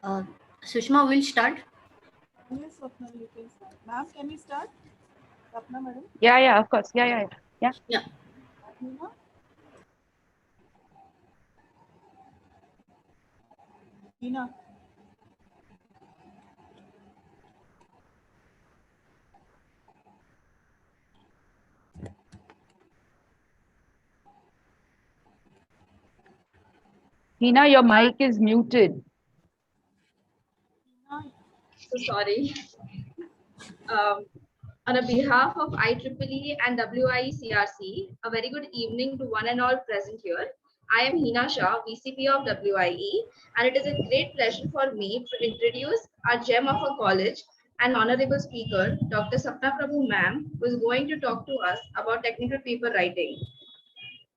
Uh, Sushma will start. Yes, Swapna, you can start. Ma'am, can we start? Swapna, madam? Yeah, of course. Yeah. Yeah. Hina? Hina? Hina, your mic is muted. Hina? So sorry. Um, on behalf of IEEE and WIE-CRC, a very good evening to one and all present here. I am Hina Shah, VCP of WIE, and it is a great pleasure for me to introduce our gem of a college and honorable speaker, Dr. Sapna Prabhu ma'am, who is going to talk to us about technical paper writing.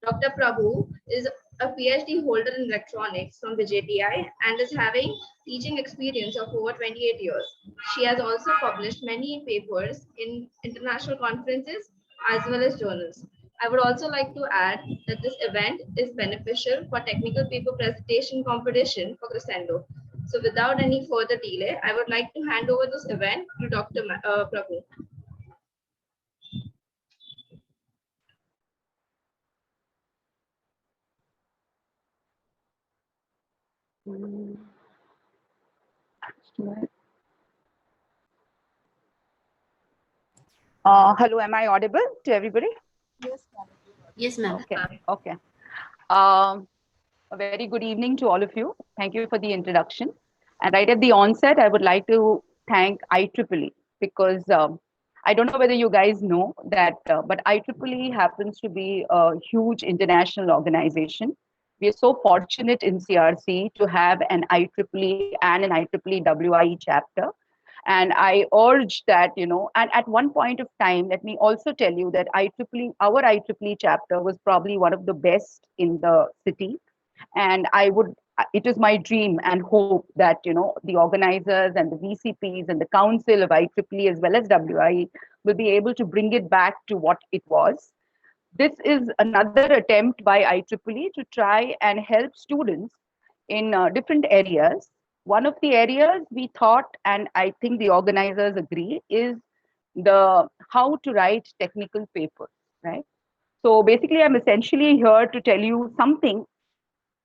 Dr. Prabhu is a PhD holder in electronics from the JTI and is having teaching experience of over 28 years. She has also published many papers in international conferences as well as journals. I would also like to add that this event is beneficial for technical paper presentation competition for Crescendo. So without any further delay, I would like to hand over this event to Dr. Prabhu. Hello, am I audible to everybody? Yes, ma'am. Yes, ma'am. Okay. A very good evening to all of you. Thank you for the introduction. And right at the onset, I would like to thank IEEE because I don't know whether you guys know that, but IEEE happens to be a huge international organization. We are so fortunate in CRC to have an IEEE and an IEEE WIE chapter. And I urge that, and at one point of time, let me also tell you that our IEEE chapter was probably one of the best in the city. And it is my dream and hope that, the organizers and the VCPs and the council of IEEE as well as WIE will be able to bring it back to what it was. This is another attempt by IEEE to try and help students in different areas. One of the areas we thought, and I think the organizers agree, is the how to write technical papers, right? So basically, I'm essentially here to tell you something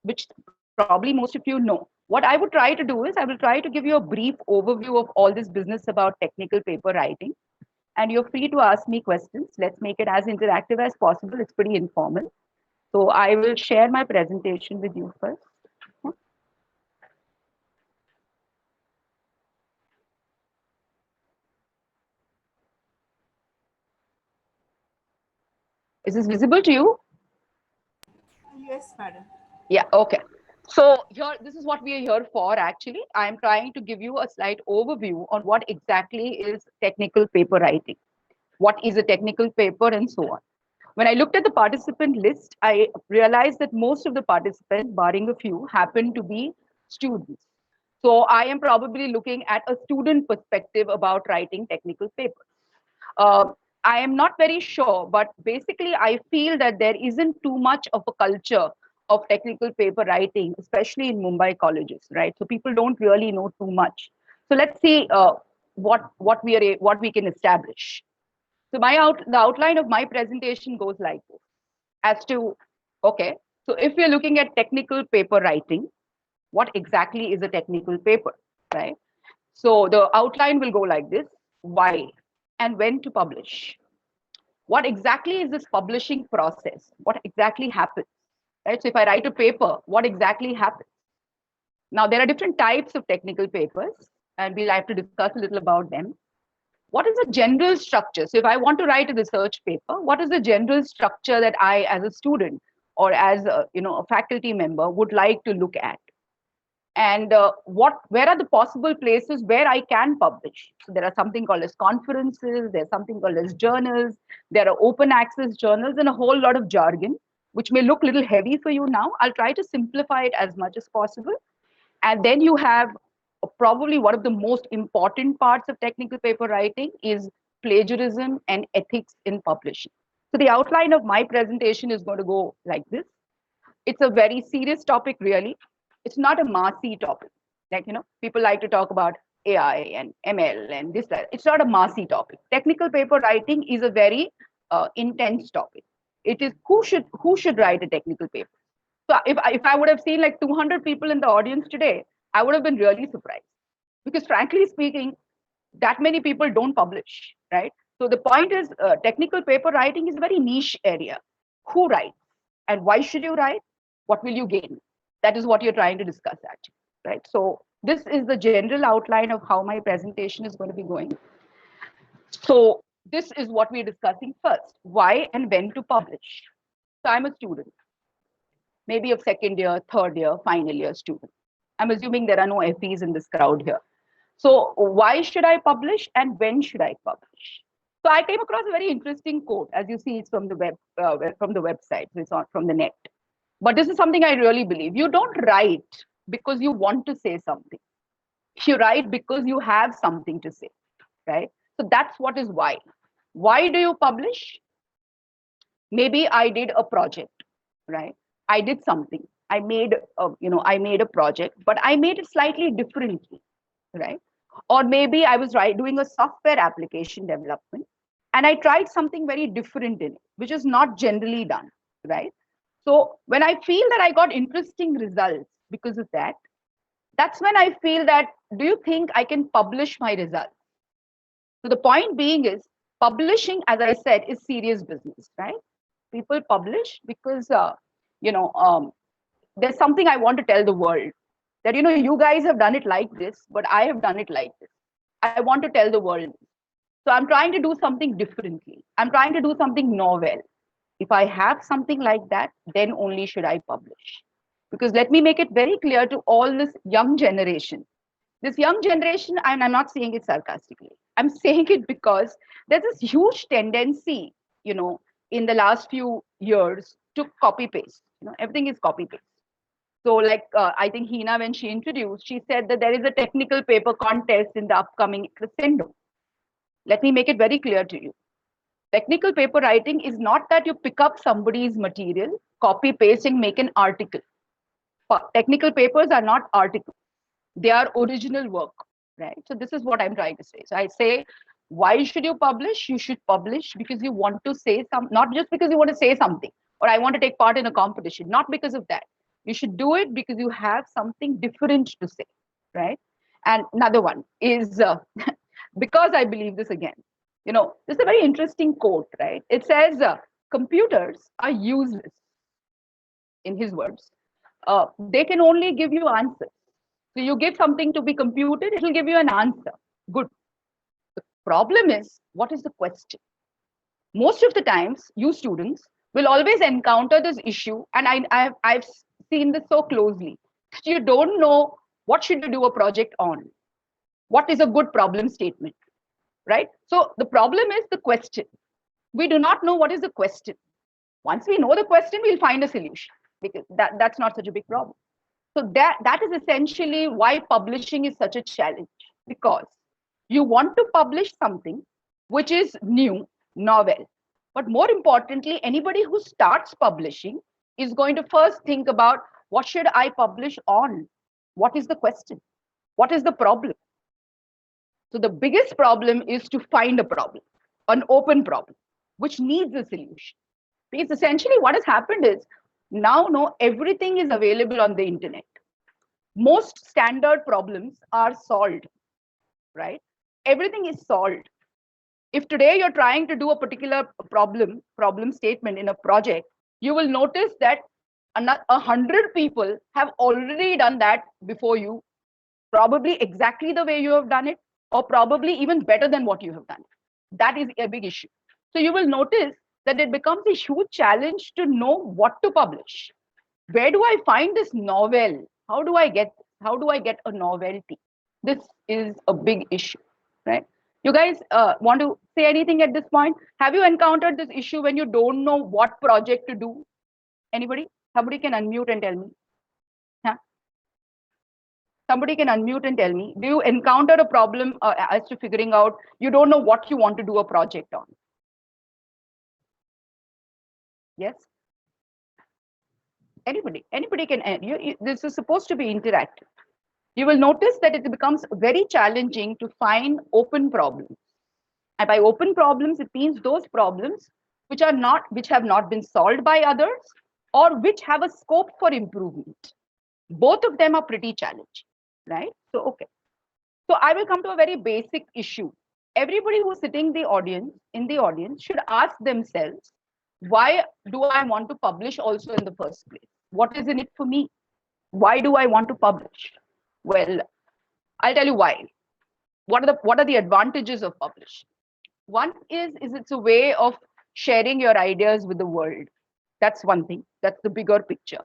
which probably most of you know. What I would try to do is I will try to give you a brief overview of all this business about technical paper writing. And you're free to ask me questions. Let's make it as interactive as possible. It's pretty informal. So I will share my presentation with you first. Is this visible to you? Yes, madam. Yeah, okay. So here, this is what we are here for actually. I'm trying to give you a slight overview on what exactly is technical paper writing, what is a technical paper and so on. When I looked at the participant list, I realized that most of the participants, barring a few, happen to be students. So I am probably looking at a student perspective about writing technical papers. Uh, I am not very sure, but basically, I feel that there isn't too much of a culture of technical paper writing, especially in Mumbai colleges, right? So people don't really know too much. So let's see what we can establish. So the outline of my presentation goes like this. As to okay, so if we're looking at technical paper writing, what exactly is a technical paper, right? So the outline will go like this: why and when to publish. What exactly is this publishing process? What exactly happens? Right? So if I write a paper, what exactly happens? Now there are different types of technical papers, and we'll have to discuss a little about them. What is the general structure? So if I want to write a research paper, what is the general structure that I, as a student or as a faculty member, would like to look at? And where are the possible places where I can publish? So there are something called as conferences, there's something called as journals, there are open access journals, and a whole lot of jargon, which may look a little heavy for you now. I'll try to simplify it as much as possible. And then you have probably one of the most important parts of technical paper writing is plagiarism and ethics in publishing. So the outline of my presentation is going to go like this. It's a very serious topic, really. It's not a massy topic. Like, people like to talk about AI and ML and this, that. It's not a massy topic. Technical paper writing is a very intense topic. It is who should write a technical paper. So if I would have seen like 200 people in the audience today, I would have been really surprised, because frankly speaking, that many people don't publish, right? So the point is, technical paper writing is a very niche area. Who writes and why should you write? What will you gain? That is what you're trying to discuss, actually, right? So this is the general outline of how my presentation is going to be going. So this is what we're discussing first: why and when to publish. So I'm a student, maybe of second year, third year, final year student. I'm assuming there are no FEs in this crowd here. So why should I publish and when should I publish? So I came across a very interesting quote. As you see, it's from the website. It's not from the net. But this is something I really believe. You don't write because you want to say something. You write because you have something to say, right? So that's what is why. Why do you publish? Maybe I did a project, right? I did something. I made a project, but I made it slightly differently, right? Or maybe I was doing a software application development and I tried something very different in it, which is not generally done, right? So when I feel that I got interesting results because of that, that's when I feel that, do you think I can publish my results? So the point being is, publishing, as I said, is serious business, right? People publish because, there's something I want to tell the world, that, you guys have done it like this, but I have done it like this. I want to tell the world. So I'm trying to do something differently. I'm trying to do something novel. If I have something like that, then only should I publish. Because let me make it very clear to all this young generation. This young generation, and I'm not saying it sarcastically, I'm saying it because there's this huge tendency, in the last few years to copy paste. Everything is copy paste. So like, I think Hina, when she introduced, she said that there is a technical paper contest in the upcoming crescendo. Let me make it very clear to you. Technical paper writing is not that you pick up somebody's material, copy, paste, and make an article. Technical papers are not articles. They are original work, right? So this is what I'm trying to say. So I say, why should you publish? You should publish because you want to say not just because you want to say something, or I want to take part in a competition, not because of that. You should do it because you have something different to say, right? And another one is, because I believe this again, this is a very interesting quote, right? It says, computers are useless, in his words. They can only give you answers. So you give something to be computed, it will give you an answer. Good. The problem is, what is the question? Most of the times, you students will always encounter this issue, and I've seen this so closely. You don't know what should you do a project on. What is a good problem statement, right? So the problem is the question. We do not know what is the question. Once we know the question, we'll find a solution, because that's not such a big problem. So that is essentially why publishing is such a challenge, because you want to publish something which is new, novel. But more importantly, anybody who starts publishing is going to first think about, what should I publish on? What is the question? What is the problem? So the biggest problem is to find a problem, an open problem, which needs a solution. Because essentially what has happened is, now everything is available on the internet. Most standard problems are solved, right? Everything is solved. If today you're trying to do a particular problem statement in a project, you will notice that 100 people have already done that before you, probably exactly the way you have done it, or probably even better than what you have done. That is a big issue. So you will notice that it becomes a huge challenge to know what to publish. Where do I find this novel? How do I get a novelty? This is a big issue, right? You guys want to say anything at this point? Have you encountered this issue when you don't know what project to do? Anybody? Somebody can unmute and tell me. Huh? Somebody can unmute and tell me. Do you encounter a problem as to figuring out, you don't know what you want to do a project on? Yes? Anybody can. This is supposed to be interactive. you will notice that it becomes very challenging to find open problems. And by open problems, it means those problems which have not been solved by others or which have a scope for improvement. Both of them are pretty challenging, right? So, okay. So I will come to a very basic issue. Everybody who's sitting in the audience should ask themselves, why do I want to publish also in the first place? What is in it for me? Why do I want to publish? Well, I'll tell you why. What are the advantages of publishing? One is it's a way of sharing your ideas with the world. That's one thing. That's the bigger picture.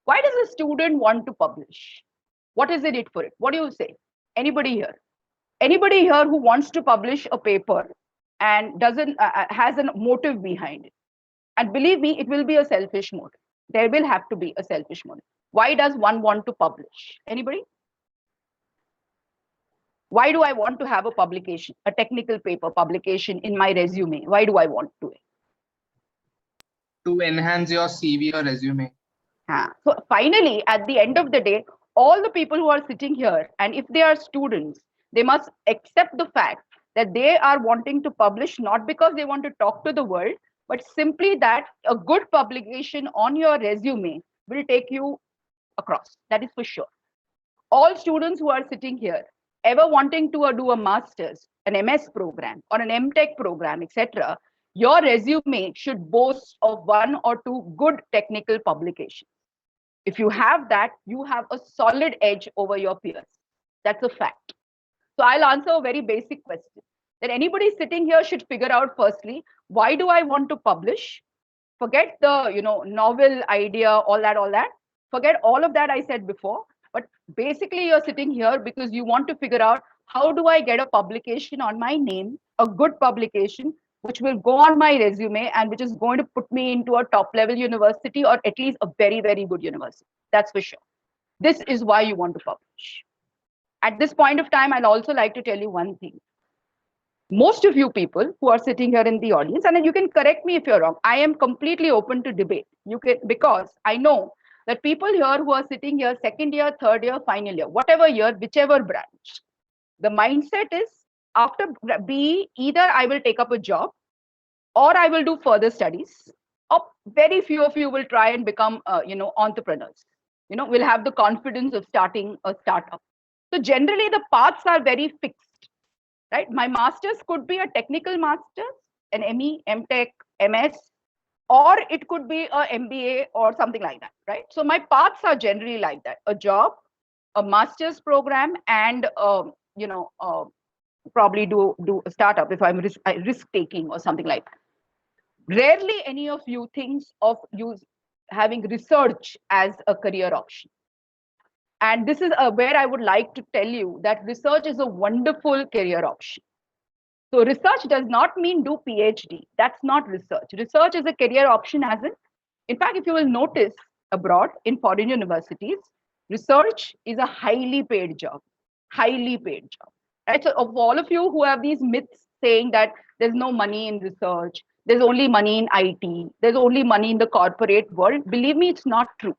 Why does a student want to publish? What is in it for it? What do you say? Anybody here? Anybody here who wants to publish a paper and doesn't has a motive behind it? And believe me, it will be a selfish motive. There will have to be a selfish motive. Why does one want to publish? Anybody? Why do I want to have a publication, a technical paper publication in my resume? Why do I want to? To enhance your CV or resume. So finally, at the end of the day, all the people who are sitting here, and if they are students, they must accept the fact that they are wanting to publish not because they want to talk to the world, but simply that a good publication on your resume will take you across. That is for sure. All students who are sitting here, ever wanting to do a master's, an MS program, or an MTech program, etc., your resume should boast of 1 or 2 good technical publications. If you have that, you have a solid edge over your peers. That's a fact. So I'll answer a very basic question that anybody sitting here should figure out firstly, why do I want to publish? Forget the novel idea, all that. Forget all of that I said before. But basically, you're sitting here because you want to figure out how do I get a publication on my name, a good publication, which will go on my resume and which is going to put me into a top level university or at least a very, very good university. That's for sure. This is why you want to publish. At this point of time, I'd also like to tell you one thing. Most of you people who are sitting here in the audience, and you can correct me if you're wrong, I am completely open to debate. Because I know that people here who are sitting here, second year, third year, final year, whatever year, whichever branch, the mindset is after BE, either I will take up a job or I will do further studies, or very few of you will try and become, entrepreneurs. Will have the confidence of starting a startup. So generally the paths are very fixed, right? My master's could be a technical master's, an ME, MTech, MS, or it could be a MBA or something like that, right? So my paths are generally like that: a job, a master's program, and probably do a startup if I'm risk taking or something like that. Rarely any of you thinks of having research as a career option. And this is where I would like to tell you that research is a wonderful career option. So research does not mean do PhD. That's not research. Research is a career option in fact, if you will notice abroad in foreign universities, research is a highly paid job, right? So of all of you who have these myths saying that there's no money in research, there's only money in IT, there's only money in the corporate world, believe me, it's not true.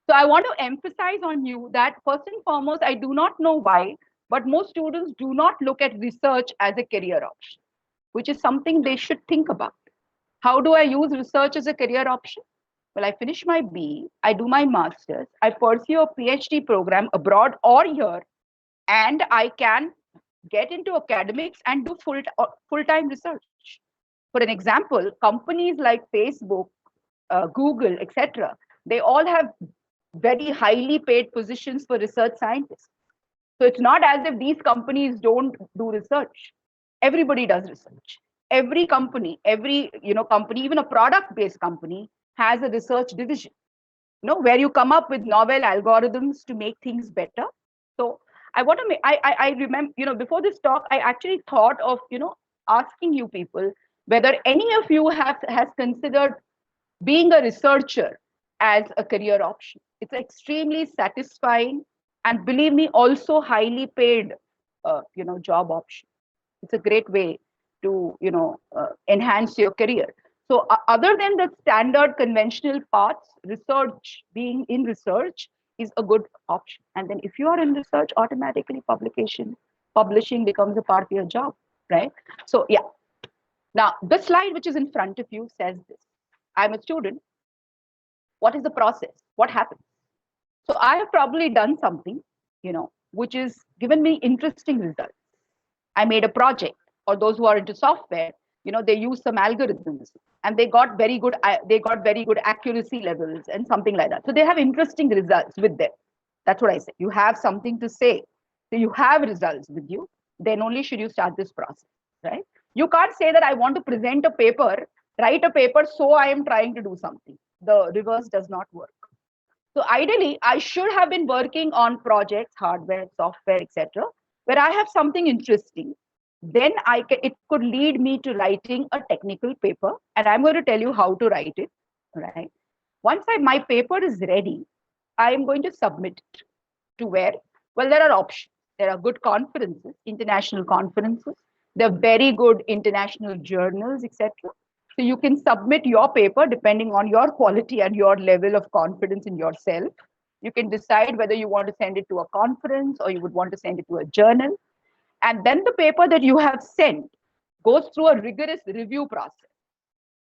So I want to emphasize on you that first and foremost, I do not know why, but most students do not look at research as a career option, which is something they should think about. How do I use research as a career option? Well, I finish my BE, I do my master's, I pursue a PhD program abroad or here, and I can get into academics and do full-time research. For an example, companies like Facebook, Google, etc., they all have very highly paid positions for research scientists. So it's not as if these companies don't do research. Everybody does research. Every company, company, even a product-based company, has a research division, where you come up with novel algorithms to make things better. So I want to make, I remember, before this talk, I actually thought of, asking you people whether any of you has considered being a researcher as a career option. It's extremely satisfying and, believe me, also highly paid, job option. It's a great way to, enhance your career. So other than the standard conventional paths, being in research is a good option. And then if you are in research, automatically publishing becomes a part of your job, right? So yeah. Now, the slide which is in front of you says this. I'm a student. What is the process? What happens? So I have probably done something, which is given me interesting results. I made a project, or those who are into software, they use some algorithms and they got very good accuracy levels and something like that. So they have interesting results with them. That's what I say. You have something to say. So you have results with you. Then only should you start this process, right? You can't say that I want to present a paper, write a paper, so I am trying to do something. The reverse does not work. So ideally, I should have been working on projects, hardware, software, etc., where I have something interesting. Then it could lead me to writing a technical paper, and I'm going to tell you how to write it. Right? Once my paper is ready, I am going to submit it to where? Well, there are options. There are good conferences, international conferences. There are very good international journals, etc. So you can submit your paper depending on your quality and your level of confidence in yourself. You can decide whether you want to send it to a conference or you would want to send it to a journal. And then the paper that you have sent goes through a rigorous review process.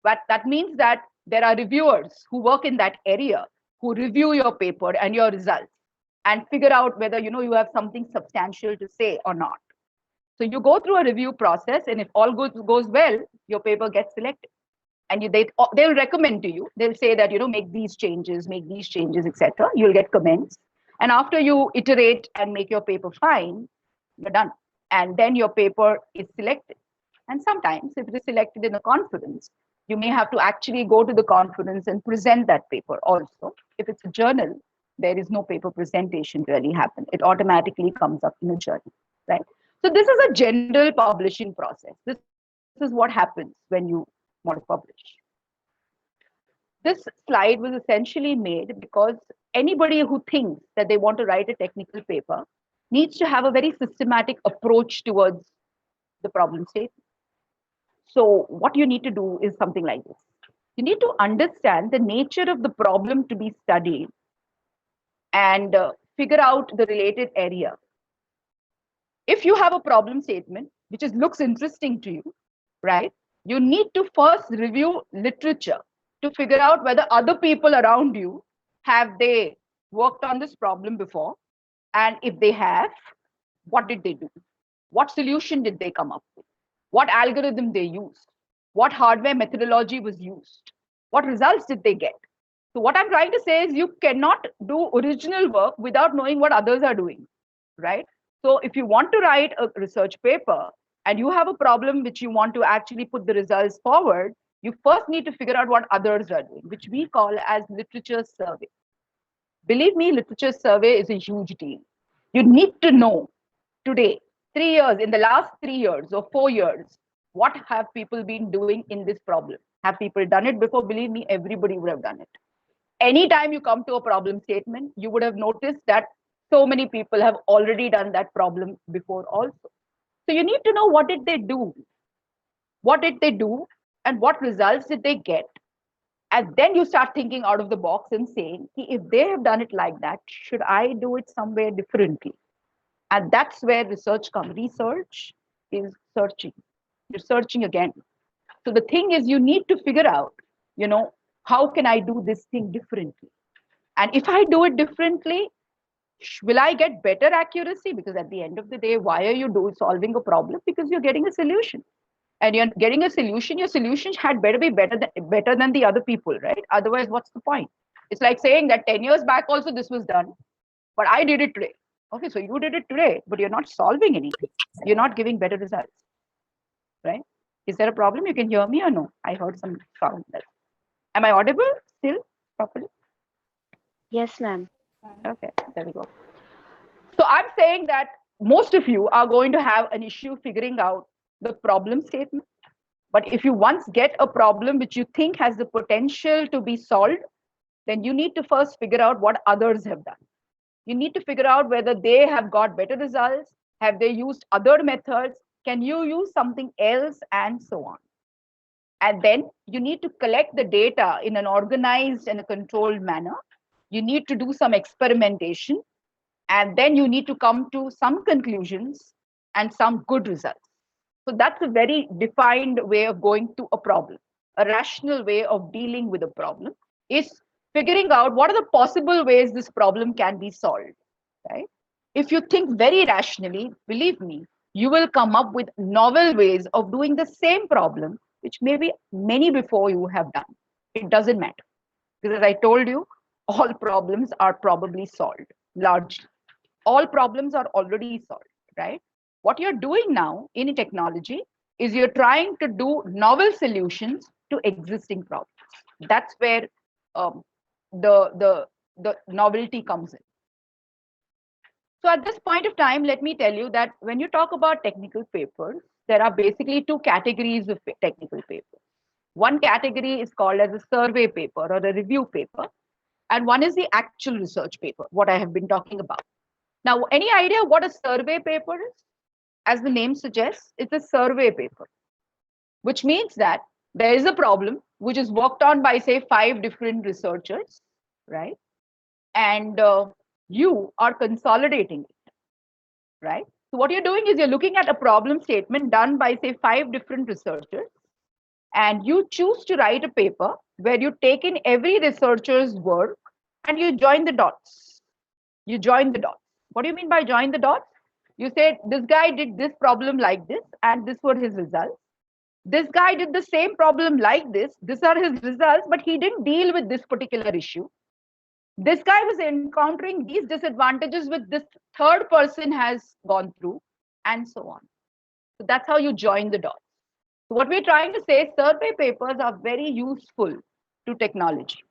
But that means that there are reviewers who work in that area who review your paper and your results and figure out whether you have something substantial to say or not. So you go through a review process, and if all goes well, your paper gets selected. And they'll recommend to you. They'll say that make these changes, etc. You'll get comments, and after you iterate and make your paper fine, you're done. And then your paper is selected. And sometimes, if it is selected in a conference, you may have to actually go to the conference and present that paper. Also, if it's a journal, there is no paper presentation really happen. It automatically comes up in a journal, right? So this is a general publishing process. This is what happens when you want to publish. This slide was essentially made because anybody who thinks that they want to write a technical paper needs to have a very systematic approach towards the problem statement. So what you need to do is something like this. You need to understand the nature of the problem to be studied and figure out the related area. If you have a problem statement which looks interesting to you, right? You need to first review literature to figure out whether other people around you have they worked on this problem before, and if they have, what did they do? What solution did they come up with? What algorithm they used? What hardware methodology was used? What results did they get? So what I'm trying to say is you cannot do original work without knowing what others are doing, right? So if you want to write a research paper and you have a problem which you want to actually put the results forward, you first need to figure out what others are doing, which we call as literature survey. Believe me, literature survey is a huge deal. You need to know today, 3 years, in the last 3 years or 4 years, what have people been doing in this problem? Have people done it before? Believe me, everybody would have done it. Anytime you come to a problem statement, you would have noticed that so many people have already done that problem before also. So you need to know what did they do? What did they do and what results did they get? And then you start thinking out of the box and saying, if they have done it like that, should I do it somewhere differently? And that's where research comes. Research is searching. You're searching again. So the thing is, you need to figure out, how can I do this thing differently? And if I do it differently, will I get better accuracy? Because at the end of the day, why are you solving a problem? Because you're getting a solution. And you're getting a solution, your solution had better be better than the other people, right? Otherwise, what's the point? It's like saying that 10 years back also this was done, but I did it today. Okay, so you did it today, but you're not solving anything. You're not giving better results, right? Is there a problem? You can hear me or no? I heard some sound there. Am I audible still properly? Yes, ma'am. Okay, there we go. So I'm saying that most of you are going to have an issue figuring out the problem statement. But if you once get a problem which you think has the potential to be solved, then you need to first figure out what others have done. You need to figure out whether they have got better results. Have they used other methods? Can you use something else? And so on. And then you need to collect the data in an organized and a controlled manner You need to do some experimentation, and then you need to come to some conclusions and some good results. So that's a very defined way of going to a problem. A rational way of dealing with a problem is figuring out what are the possible ways this problem can be solved, right? If you think very rationally, believe me, you will come up with novel ways of doing the same problem, which maybe many before you have done. It doesn't matter. Because as I told you, all problems are probably solved, largely. All problems are already solved, right? What you're doing now in technology is you're trying to do novel solutions to existing problems. That's where the novelty comes in. So at this point of time, let me tell you that when you talk about technical papers, there are basically two categories of technical papers. One category is called as a survey paper or a review paper, and one is the actual research paper, what I have been talking about. Now, any idea what a survey paper is? As the name suggests, it's a survey paper, which means that there is a problem which is worked on by, say, 5 different researchers, right? And you are consolidating it, right? So what you're doing is you're looking at a problem statement done by, say, 5 different researchers, and you choose to write a paper where you take in every researcher's work and you join the dots. You join the dots. What do you mean by join the dots? You said this guy did this problem like this, and this were his results. This guy did the same problem like this. These are his results, but he didn't deal with this particular issue. This guy was encountering these disadvantages with this third person has gone through, and so on. So that's how you join the dots. So what we're trying to say, survey papers are very useful to technology.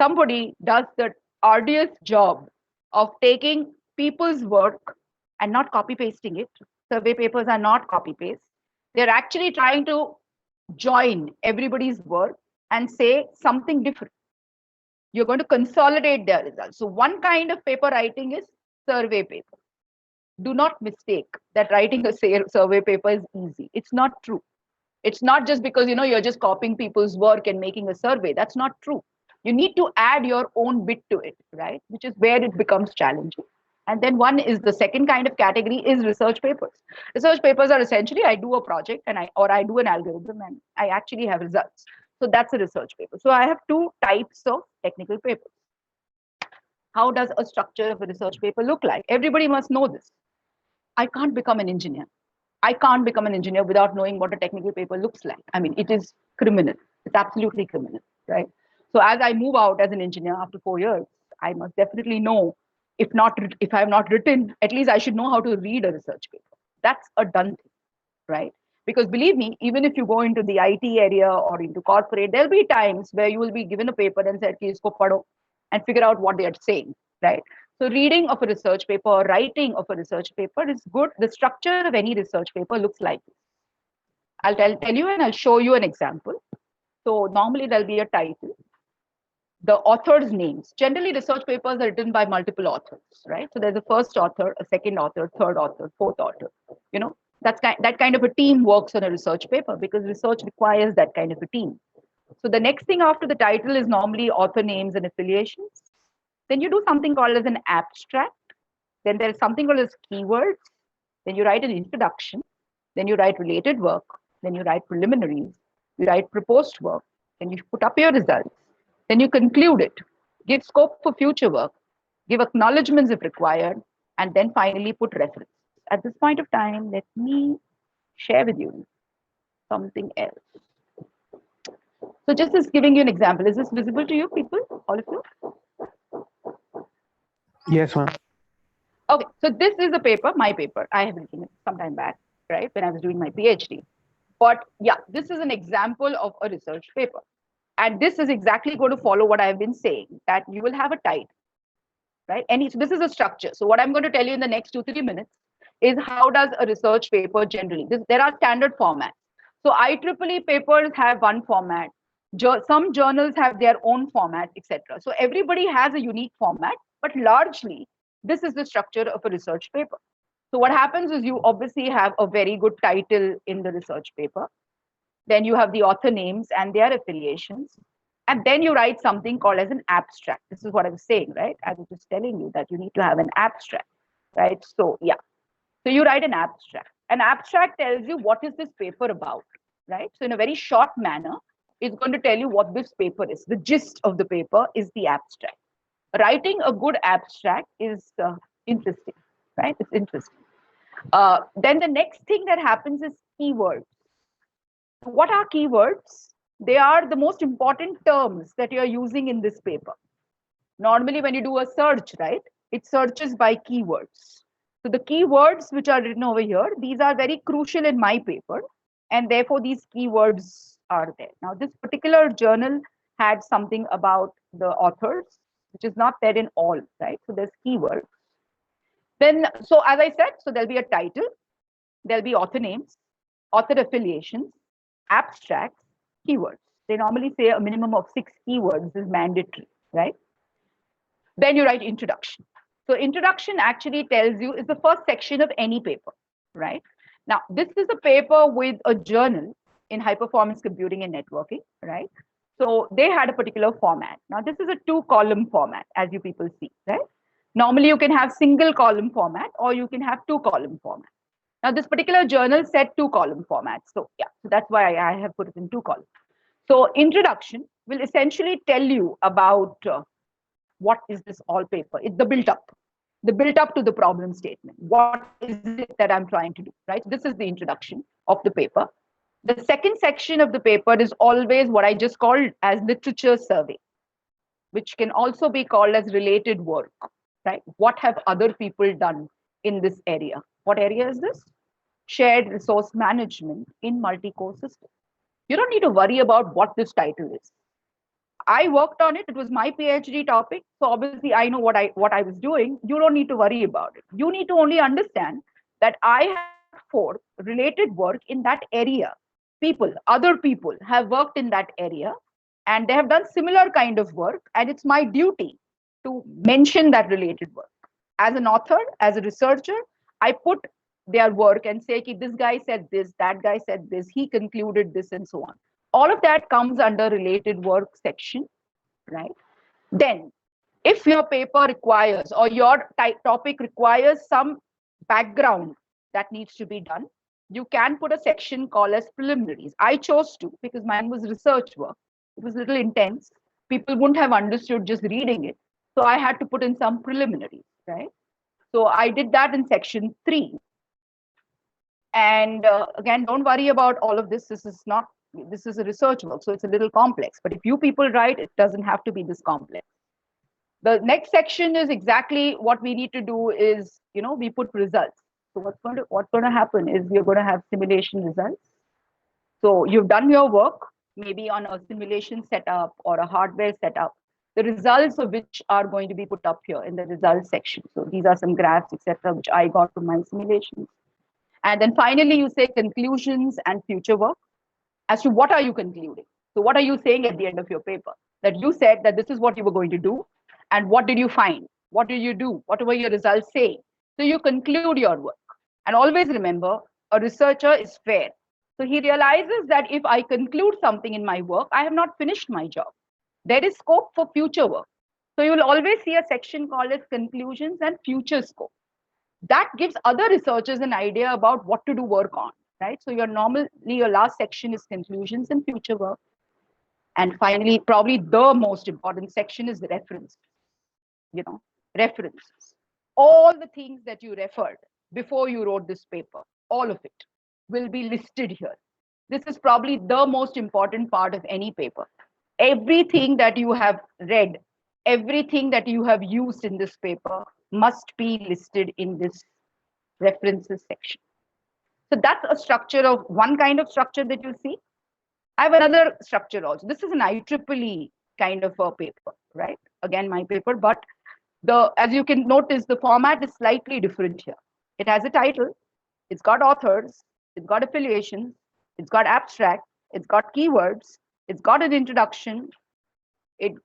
Somebody does the arduous job of taking people's work and not copy pasting it. Survey papers are not copy paste. They're actually trying to join everybody's work and say something different. You're going to consolidate their results. So one kind of paper writing is survey paper. Do not mistake that writing a survey paper is easy. It's not true. It's not just because you're just copying people's work and making a survey. That's not true. You need to add your own bit to it, right? Which is where it becomes challenging. And then one is the second kind of category is research papers. Research papers are essentially I do a project and I do an algorithm and I actually have results. So that's a research paper. So I have 2 types of technical papers. How does a structure of a research paper look like? Everybody must know this. I can't become an engineer. I can't become an engineer without knowing what a technical paper looks like. I mean, it is criminal. It's absolutely criminal, right? So as I move out as an engineer after 4 years, I must definitely know, if I have not written, at least I should know how to read a research paper. That's a done thing, right? Because believe me, even if you go into the IT area or into corporate, there'll be times where you will be given a paper and said, isko padho, and figure out what they are saying, right? So reading of a research paper or writing of a research paper is good. The structure of any research paper looks like this. I'll tell you and I'll show you an example. So normally there'll be a title, the author's names. Generally research papers are written by multiple authors, right? So there's a first author, a second author, third author, fourth author. That kind of a team works on a research paper because research requires that kind of a team. So the next thing after the title is normally author names and affiliations. Then you do something called as an abstract. Then there is something called as keywords. Then you write an introduction. Then you write related work. Then you write preliminaries. You write proposed work. Then you put up your results. Then you conclude it. Give scope for future work. Give acknowledgements if required. And then finally put reference. At this point of time, let me share with you something else. So just as giving you an example, is this visible to you people, all of you? Yes, ma'am. Okay, so this is a paper, my paper. I have written it some time back, right, when I was doing my PhD. But yeah, this is an example of a research paper. And this is exactly going to follow what I've been saying, that you will have a title, right? So this is a structure. So what I'm going to tell you in the next 2-3 minutes is how does a research paper generally, there are standard formats. So IEEE papers have one format. Some journals have their own format, etc. So everybody has a unique format, but largely this is the structure of a research paper. So what happens is you obviously have a very good title in the research paper. Then you have the author names and their affiliations. And then you write something called as an abstract. This is what I was saying, right? I was just telling you that you need to have an abstract, right? So yeah, so you write an abstract. An abstract tells you what is this paper about, right? So in a very short manner, it's going to tell you what this paper is. The gist of the paper is the abstract. Writing a good abstract is interesting, right? It's interesting. Then the next thing that happens is keywords. What are keywords? They are the most important terms that you're using in this paper. Normally, when you do a search, right, it searches by keywords. So the keywords which are written over here, these are very crucial in my paper, and therefore these keywords are there. Now, this particular journal had something about the authors, which is not there in all, right? So there's keywords. Then, so as I said, so there'll be a title, there'll be author names, author affiliations, abstracts, keywords. They normally say a minimum of 6 keywords is mandatory, right? Then you write introduction. So introduction actually tells you is the first section of any paper, right? Now, this is a paper with a journal in high performance computing and networking, right? So they had a particular format. Now, this is a 2-column format, as you people see, right? Normally, you can have single column format or you can have 2-column format. Now, this particular journal said 2-column format. So yeah, so that's why I have put it in 2 columns. So introduction will essentially tell you about what is this all paper. It's the built up to the problem statement. What is it that I'm trying to do, right? This is the introduction of the paper. The second section of the paper is always what I just called as literature survey, which can also be called as related work, right? What have other people done in this area? What area is this? Shared resource management in multi-core systems. You don't need to worry about what this title is. I worked on it. It was my PhD topic. So obviously I know what I was doing. You don't need to worry about it. You need to only understand that I have for related work in that area. Other people have worked in that area and they have done similar kind of work. And it's my duty to mention that related work. As an author, as a researcher, I put their work and say, this guy said this, that guy said this, he concluded this, and so on. All of that comes under related work section, right? Then, if your paper requires or your topic requires some background that needs to be done, you can put a section called as preliminaries. I chose to because mine was research work. It was a little intense. People wouldn't have understood just reading it. So I had to put in some preliminaries, right? So I did that in section 3. And again, don't worry about all of this. This is a research work, so it's a little complex. But if you people write, it doesn't have to be this complex. The next section is exactly what we need to do is, we put results. So what's going to happen is we're going to have simulation results. So you've done your work, maybe on a simulation setup or a hardware setup, the results of which are going to be put up here in the results section. So these are some graphs, etc., which I got from my simulations. And then finally, you say conclusions and future work as to what are you concluding. So what are you saying at the end of your paper? That you said that this is what you were going to do. And what did you find? What did you do? What were your results saying? So you conclude your work. And always remember, a researcher is fair. So he realizes that if I conclude something in my work, I have not finished my job. There is scope for future work. So you will always see a section called as conclusions and future scope. That gives other researchers an idea about what to do work on, right? So your last section is conclusions and future work. And finally, probably the most important section is the references. References. All the things that you referred before you wrote this paper, all of it will be listed here. This is probably the most important part of any paper. Everything that you have read, everything that you have used in this paper must be listed in this references section. So that's a structure of one kind of structure that you see. I have another structure also. This is an IEEE kind of a paper, right? Again, my paper, but as you can notice, the format is slightly different here. It has a title, it's got authors, it's got affiliations, it's got abstract, it's got keywords, it's got an introduction, it's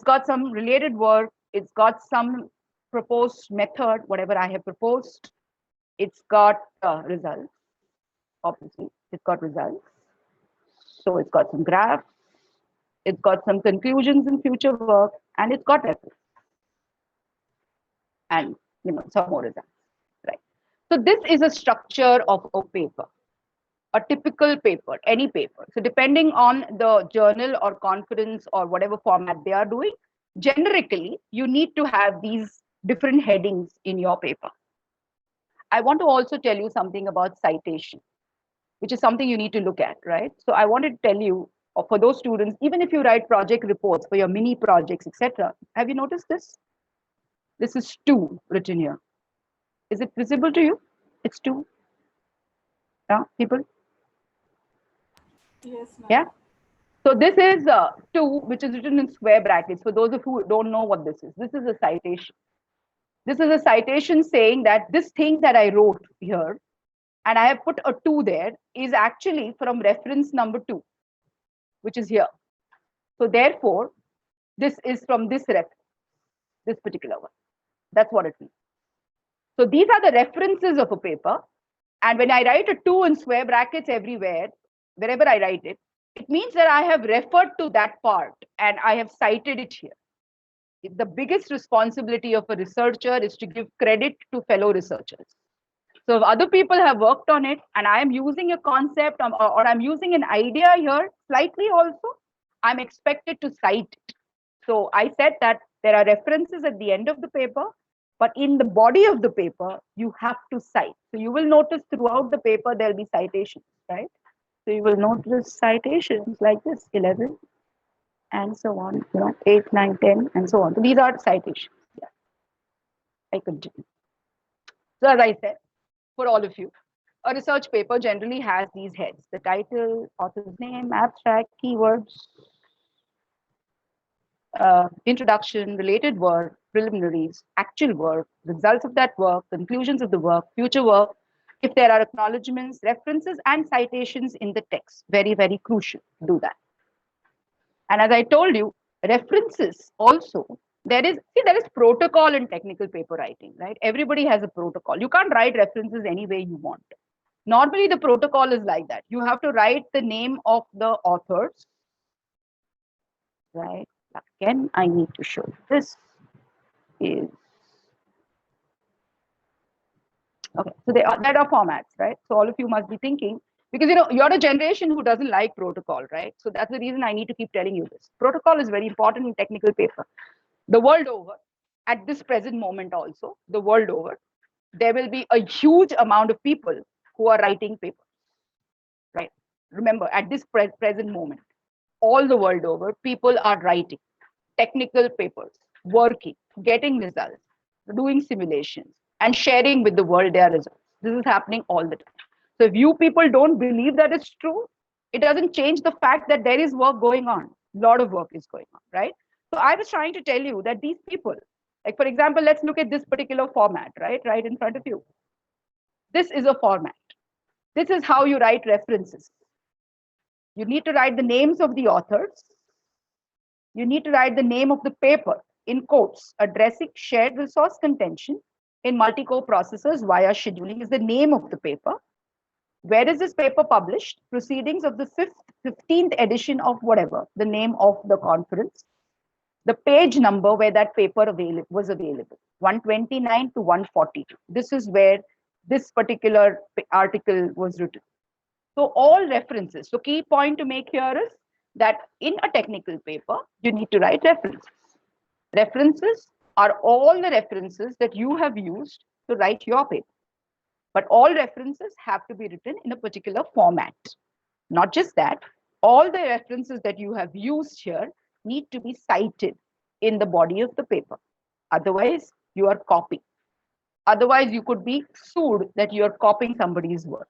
got some related work, it's got some proposed method, whatever I have proposed, it's got results, obviously, it's got results. So it's got some graphs, It's got some conclusions in future work, and it's got reference. And some more results, right? So this is a structure of a paper, a typical paper, any paper. So depending on the journal or conference or whatever format they are doing, generically, you need to have these different headings in your paper. I want to also tell you something about citation, which is something you need to look at, right? So I wanted to tell you, for those students, even if you write project reports for your mini projects, etc., have you noticed this? This is 2 written here. Is it visible to you? It's 2. Yeah, people? Yes, ma'am. Yeah. So this is 2, which is written in square brackets. For those of you who don't know what this is a citation. This is a citation saying that this thing that I wrote here, and I have put a 2 there, is actually from reference number 2, which is here. So therefore, this is from this reference, this particular one. That's what it means. So these are the references of a paper. And when I write a 2 in square brackets everywhere, wherever I write it, it means that I have referred to that part and I have cited it here. The biggest responsibility of a researcher is to give credit to fellow researchers. So if other people have worked on it and I am using a concept or I'm using an idea here slightly also, I'm expected to cite it. So I said that there are references at the end of the paper, but in the body of the paper, you have to cite. So you will notice throughout the paper, there'll be citations, right? So you will notice citations like this, 11, and so on, 8, 9, 10, and so on. So these are citations. Yeah. I continue. So as I said, for all of you, a research paper generally has these heads: the title, author's name, abstract, keywords, introduction, related work, preliminaries, actual work, results of that work, conclusions of the work, future work, if there are acknowledgements, references, and citations in the text. Very, very crucial to do that. And as I told you, references also, there is protocol in technical paper writing, right? Everybody has a protocol. You can't write references any way you want. Normally, the protocol is like that. You have to write the name of the authors, right? Again, I need to show this is okay. So there are formats, right? So all of you must be thinking, because you're a generation who doesn't like protocol, right? So that's the reason I need to keep telling you this. Protocol is very important in technical paper. The world over, at this present moment also, the world over, there will be a huge amount of people who are writing papers, right? Remember, at this present moment, all the world over, people are writing technical papers, working, getting results, doing simulations, and sharing with the world their results. This is happening all the time. So if you people don't believe that it's true, it doesn't change the fact that there is work going on. A lot of work is going on, right? So I was trying to tell you that these people, like for example, let's look at this particular format, right in front of you. This is a format. This is how you write references. You need to write the names of the authors. You need to write the name of the paper in quotes. Addressing shared resource contention in multi-core processors via scheduling is the name of the paper. Where is this paper published? Proceedings of the 15th edition of whatever, the name of the conference. The page number where that paper was available, 129 to 142. This is where this particular article was written. So all references. So key point to make here is that in a technical paper, you need to write references. References are all the references that you have used to write your paper. But all references have to be written in a particular format. Not just that, all the references that you have used here need to be cited in the body of the paper. Otherwise, you are copying. Otherwise, you could be sued that you are copying somebody's work.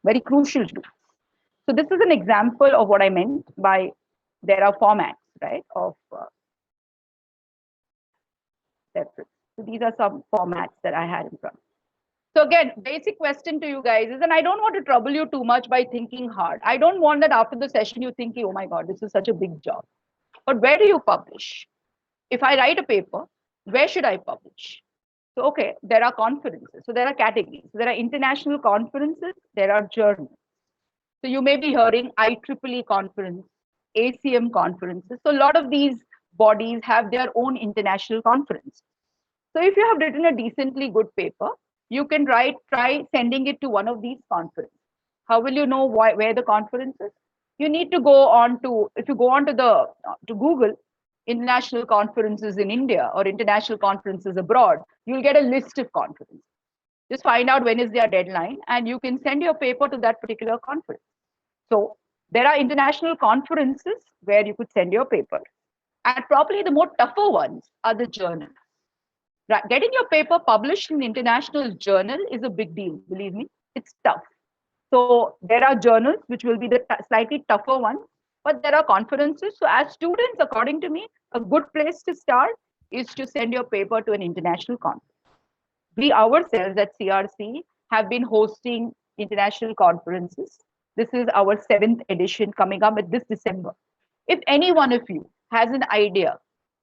Very crucial to do. So this is an example of what I meant by there are formats, right, of reference. So these are some formats that I had in front. So again, basic question to you guys is, and I don't want to trouble you too much by thinking hard. I don't want that after the session you thinking, oh my God, this is such a big job. But where do you publish? If I write a paper, where should I publish? So, okay, there are conferences. So there are categories. So there are international conferences. There are journals. So you may be hearing IEEE conference, ACM conferences. So a lot of these bodies have their own international conference. So if you have written a decently good paper, you can try sending it to one of these conferences. How will you know where the conference is? You need to go on to, if you go on to to Google, international conferences in India or international conferences abroad, you'll get a list of conferences. Just find out when is their deadline and you can send your paper to that particular conference. So there are international conferences where you could send your paper. And probably the more tougher ones are the journals. Right. Getting your paper published in international journal is a big deal, believe me. It's tough. So there are journals which will be the slightly tougher ones, but there are conferences. So as students, according to me, a good place to start is to send your paper to an international conference. We ourselves at CRC have been hosting international conferences. This is our 7th edition coming up this December. If any one of you has an idea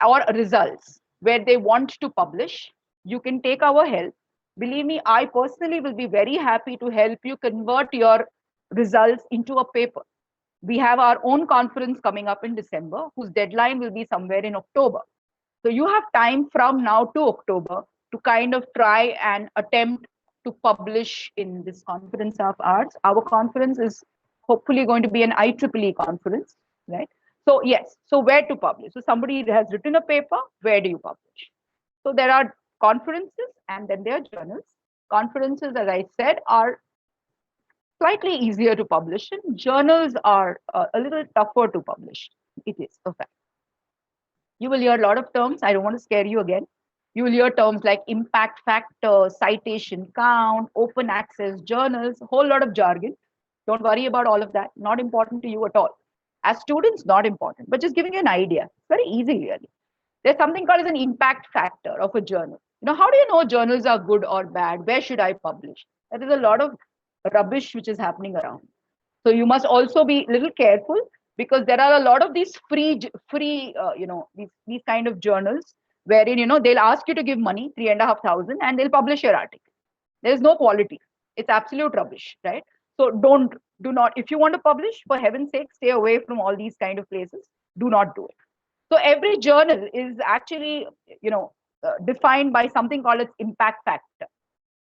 or results where they want to publish, you can take our help. Believe me, I personally will be very happy to help you convert your results into a paper. We have our own conference coming up in December, whose deadline will be somewhere in October. So you have time from now to October to kind of try and attempt to publish in this conference of ours. Our conference is hopefully going to be an IEEE conference, right? So yes, so where to publish? So somebody has written a paper, where do you publish? So there are conferences and then there are journals. Conferences, as I said, are slightly easier to publish and journals are a little tougher to publish. It is a fact. You will hear a lot of terms. I don't want to scare you again. You will hear terms like impact factor, citation count, open access journals, a whole lot of jargon. Don't worry about all of that. Not important to you at all. As students, not important, but just giving you an idea. It's very easy, really. There's something called as an impact factor of a journal. You know, how do you know journals are good or bad? Where should I publish? There is a lot of rubbish which is happening around. So you must also be a little careful because there are a lot of these free these kind of journals wherein, you know, they'll ask you to give money, 3,500, and they'll publish your article. There's no quality. It's absolute rubbish, right? So do not, if you want to publish, for heaven's sake, stay away from all these kind of places. Do not do it. So every journal is actually, defined by something called its impact factor.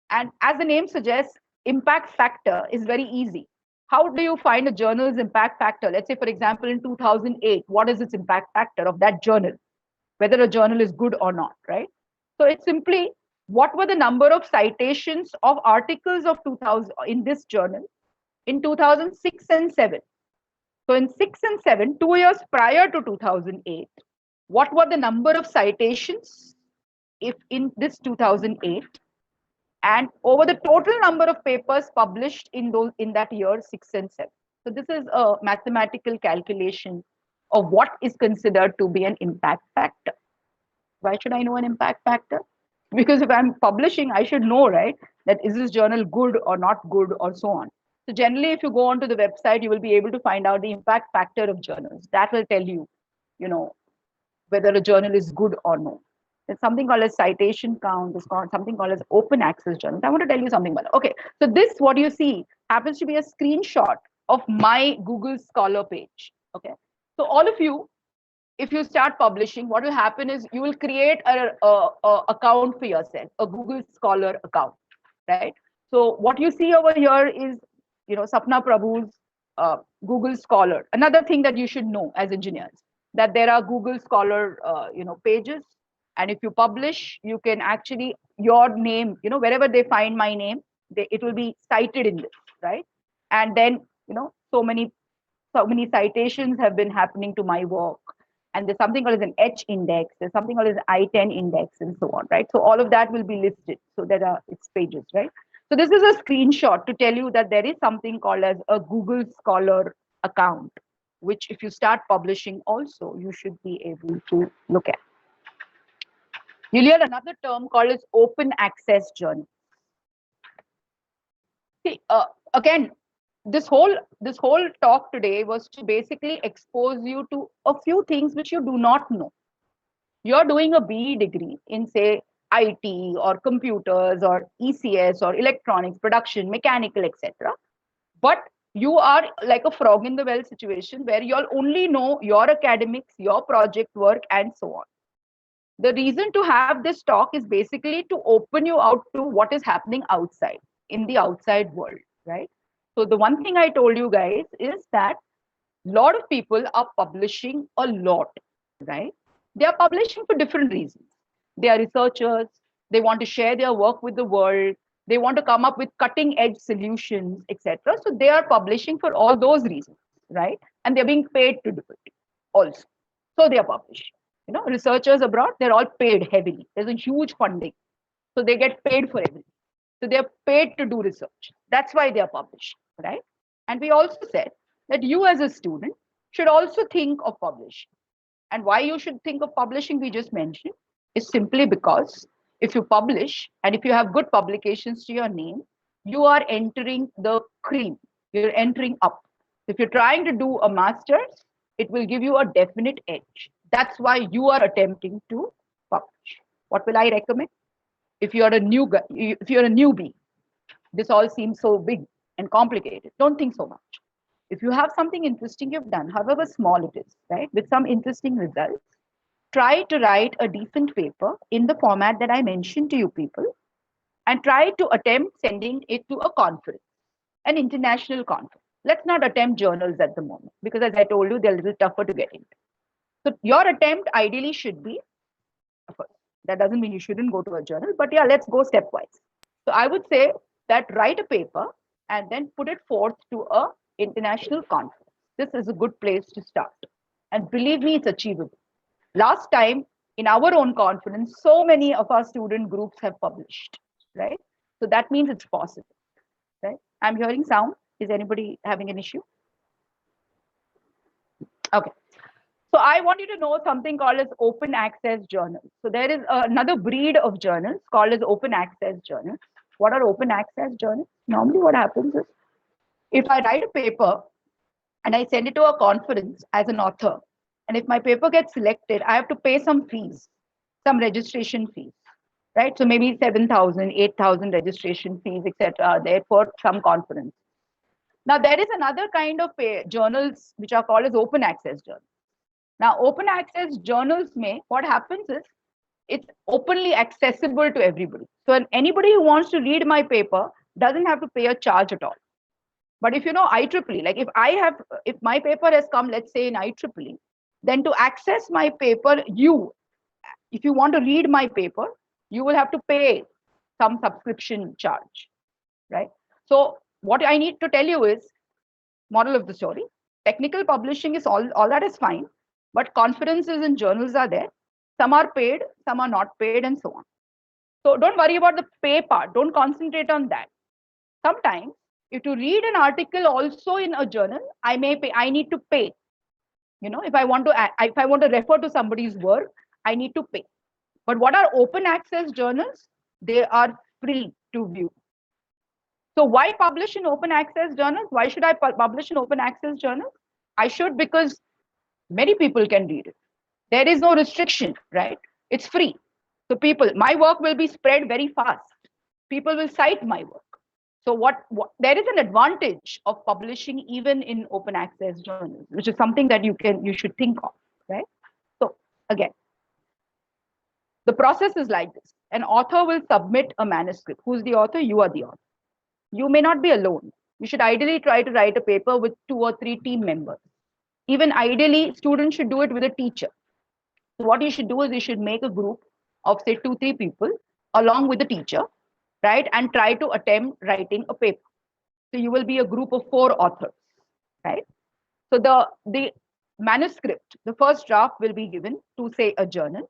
And as the name suggests, impact factor is very easy. How do you find a journal's impact factor? Let's say, for example, in 2008, what is its impact factor of that journal? Whether a journal is good or not, right? So it's simply, what were the number of citations of articles of 2000 in this journal in 2006 and 7? So in 6 and 7, 2 years prior to 2008, what were the number of citations if in this 2008? And over the total number of papers published in that year 6 and 7. So this is a mathematical calculation of what is considered to be an impact factor. Why should I know an impact factor? Because if I'm publishing, I should know, right, that is this journal good or not good or so on. So generally, if you go onto the website, you will be able to find out the impact factor of journals. That will tell you, whether a journal is good or no. There's something called as citation count. There's something called as open access journals. I want to tell you something about it. Okay, so this, what you see, happens to be a screenshot of my Google Scholar page. Okay, so all of you, if you start publishing, what will happen is you will create a account for yourself, a Google Scholar account, right? So what you see over here is, Sapna Prabhu's Google Scholar. Another thing that you should know as engineers, that there are Google Scholar, pages. And if you publish, you can actually, your name, wherever they find my name, it will be cited in this, right? And then, so many citations have been happening to my work. And there's something called as an H index, there's something called as an I-10 index and so on, right? So all of that will be listed. So there are its pages, right? So this is a screenshot to tell you that there is something called as a Google Scholar account, which if you start publishing also, you should be able to look at. You'll hear another term called as open access journal. See, again, this whole talk today was to basically expose you to a few things which you do not know. You're doing a BE degree in, say, IT or computers or ECS or electronics, production, mechanical, etc. But you are like a frog in the well situation where you'll only know your academics, your project work, and so on. The reason to have this talk is basically to open you out to what is happening outside, in the outside world, right? So the one thing I told you guys is that a lot of people are publishing a lot, right? They are publishing for different reasons. They are researchers, they want to share their work with the world, they want to come up with cutting edge solutions, etc. So they are publishing for all those reasons, right? And they're being paid to do it also. So they are publishing. You know, researchers abroad, they're all paid heavily. There's a huge funding. So they get paid for everything. So they're paid to do research. That's why they're publishing, right? And we also said that you as a student should also think of publishing. And why you should think of publishing, we just mentioned, is simply because if you publish and if you have good publications to your name, you are entering the cream. You're entering up. If you're trying to do a master's, it will give you a definite edge. That's why you are attempting to publish. What will I recommend? If you're a new guy, if you're a newbie, this all seems so big and complicated. Don't think so much. If you have something interesting you've done, however small it is, right, with some interesting results, try to write a decent paper in the format that I mentioned to you people, and try to attempt sending it to a conference, an international conference. Let's not attempt journals at the moment, because as I told you, they're a little tougher to get into. So your attempt ideally should be, of course, that doesn't mean you shouldn't go to a journal, but yeah, let's go stepwise. So I would say that write a paper and then put it forth to a international conference. This is a good place to start. And believe me, it's achievable. Last time in our own conference, so many of our student groups have published, right? So that means it's possible, right? I'm hearing sound. Is anybody having an issue? Okay. So I want you to know something called as open access journals. So there is another breed of journals called as open access journals. What are open access journals? Normally what happens is, if I write a paper and I send it to a conference as an author, and if my paper gets selected, I have to pay some fees, some registration fees, right? So maybe 7,000, 8,000 registration fees, etc. are there for some conference. Now there is another kind of journals which are called as open access journals. Now, open access journals what happens is, it's openly accessible to everybody. So anybody who wants to read my paper doesn't have to pay a charge at all. But if you know IEEE, like if my paper has come, let's say in IEEE, then to access my paper, if you want to read my paper, you will have to pay some subscription charge, right? So what I need to tell you is, moral of the story, technical publishing is all that is fine. But conferences and journals are there. Some are paid, some are not paid, and so on. So don't worry about the pay part. Don't concentrate on that. Sometimes, if you read an article also in a journal, I need to pay. You know, if I want to refer to somebody's work, I need to pay. But what are open access journals? They are free to view. So why publish in open access journals? Why should I publish in open access journals? I should because many people can read it. There is no restriction, right? It's free. So my work will be spread very fast. People will cite my work. So there is an advantage of publishing even in open access journals, which is something that you should think of, right? So again, the process is like this. An author will submit a manuscript. Who's the author? You are the author. You may not be alone. You should ideally try to write a paper with 2 or 3 team members. Even ideally, students should do it with a teacher. So what you should do is you should make a group of say 2, 3 people along with the teacher, right? And try to attempt writing a paper. So you will be a group of 4 authors, right? So the manuscript, the first draft will be given to say a journal.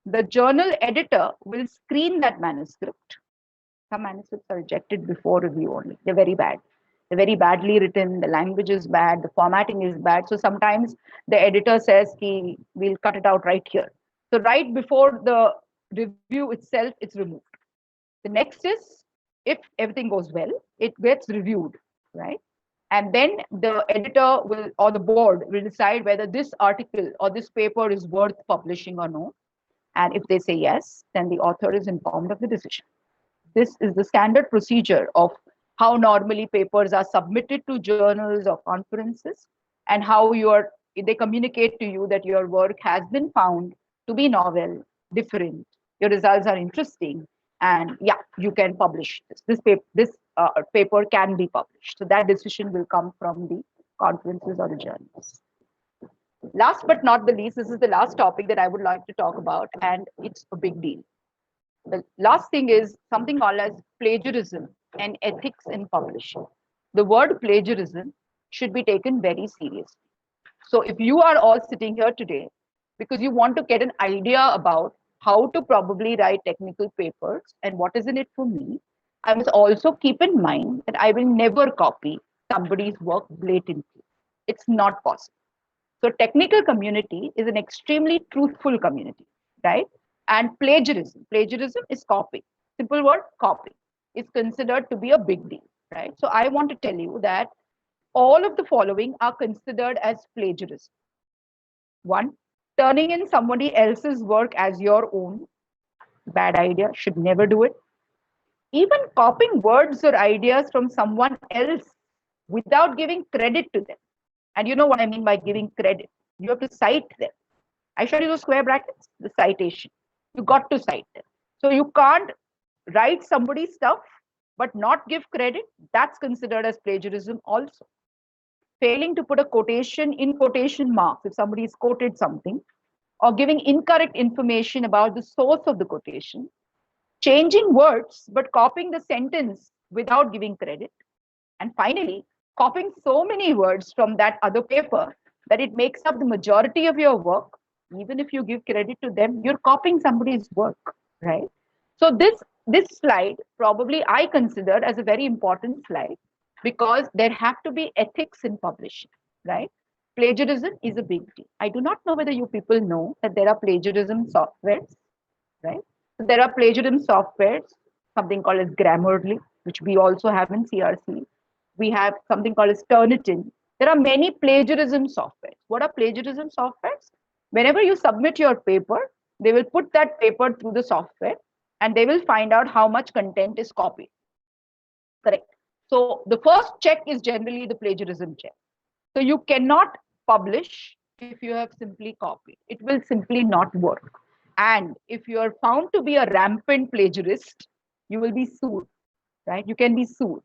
The journal editor will screen that manuscript. Some manuscripts are rejected before review only. They're very bad. They're very badly written, the language is bad, the formatting is bad. So sometimes the editor says, we'll cut it out right here. So right before the review itself, it's removed. The next is, if everything goes well, it gets reviewed, right? And then the editor or the board will decide whether this article or this paper is worth publishing or no. And if they say yes, then the author is informed of the decision. This is the standard procedure of how normally papers are submitted to journals or conferences, and how they communicate to you that your work has been found to be novel, different, your results are interesting, and yeah, you can publish this. This paper can be published. So that decision will come from the conferences or the journals. Last but not the least, this is the last topic that I would like to talk about, and it's a big deal. The last thing is something called as plagiarism and ethics in publishing. The word plagiarism should be taken very seriously. So if you are all sitting here today because you want to get an idea about how to probably write technical papers and what is in it for me, I must also keep in mind that I will never copy somebody's work blatantly. It's not possible. So technical community is an extremely truthful community, right? And plagiarism is copy. Simple word, copy, is considered to be a big deal, right? So I want to tell you that all of the following are considered as plagiarism. One, turning in somebody else's work as your own. Bad idea, should never do it. Even copying words or ideas from someone else without giving credit to them. And you know what I mean by giving credit. You have to cite them. I showed you those square brackets, the citation. You got to cite them. So you can't write somebody's stuff but not give credit. That's considered as plagiarism also. Failing to put a quotation in quotation marks if somebody has quoted something, or giving incorrect information about the source of the quotation, changing words but copying the sentence without giving credit, and finally, copying so many words from that other paper that it makes up the majority of your work. Even if you give credit to them, you're copying somebody's work, right? So this slide probably I consider as a very important slide, because there have to be ethics in publishing, right? Plagiarism is a big deal. I do not know whether you people know that there are plagiarism softwares, right? So there are plagiarism softwares, something called as Grammarly, which we also have in CRC. We have something called as Turnitin. There are many plagiarism softwares. What are plagiarism softwares? Whenever you submit your paper, they will put that paper through the software and they will find out how much content is copied. Correct. So the first check is generally the plagiarism check. So you cannot publish if you have simply copied. It will simply not work. And if you are found to be a rampant plagiarist, you will be sued, right? You can be sued.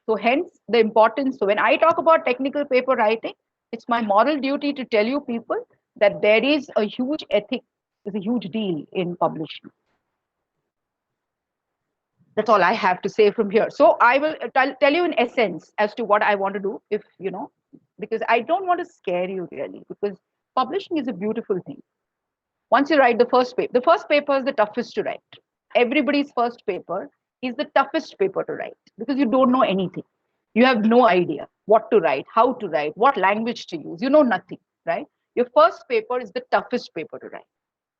So hence the importance. So when I talk about technical paper writing, it's my moral duty to tell you people that there is a huge ethic, is a huge deal in publishing. That's all I have to say from here. So I will tell you in essence as to what I want to do, if you know, because I don't want to scare you really, because publishing is a beautiful thing. Once you write the first paper is the toughest to write. Everybody's first paper is the toughest paper to write because you don't know anything. You have no idea what to write, how to write, what language to use. You know nothing, right? Your first paper is the toughest paper to write.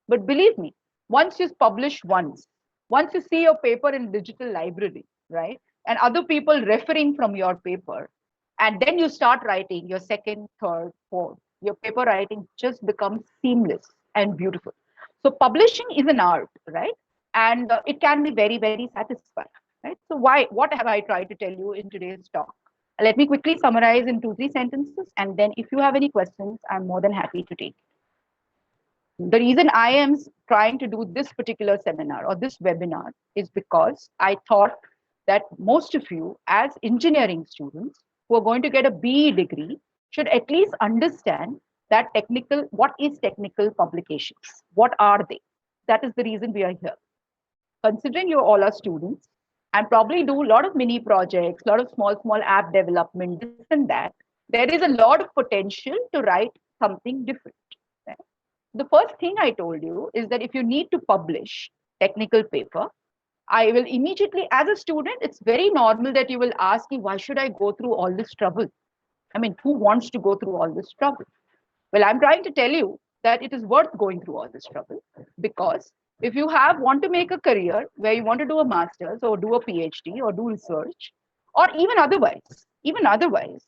But believe me, once you publish once you see your paper in digital library, right? And other people referring from your paper, and then you start writing your second, third, fourth, your paper writing just becomes seamless and beautiful. So publishing is an art, right? And it can be very, very satisfying, right? So what have I tried to tell you in today's talk? Let me quickly summarize in 2-3 sentences, and then if you have any questions, I'm more than happy to take it. The reason I am trying to do this particular seminar or this webinar is because I thought that most of you as engineering students who are going to get a BE degree should at least understand that what is technical publications? What are they? That is the reason we are here. Considering you all are students and probably do a lot of mini projects, a lot of small app development, this and that, there is a lot of potential to write something different. Right? The first thing I told you is that if you need to publish technical paper, I will immediately, as a student, it's very normal that you will ask me, why should I go through all this trouble? I mean, who wants to go through all this trouble? Well, I'm trying to tell you that it is worth going through all this trouble, because if you want to make a career where you want to do a master's or do a PhD or do research, or even otherwise,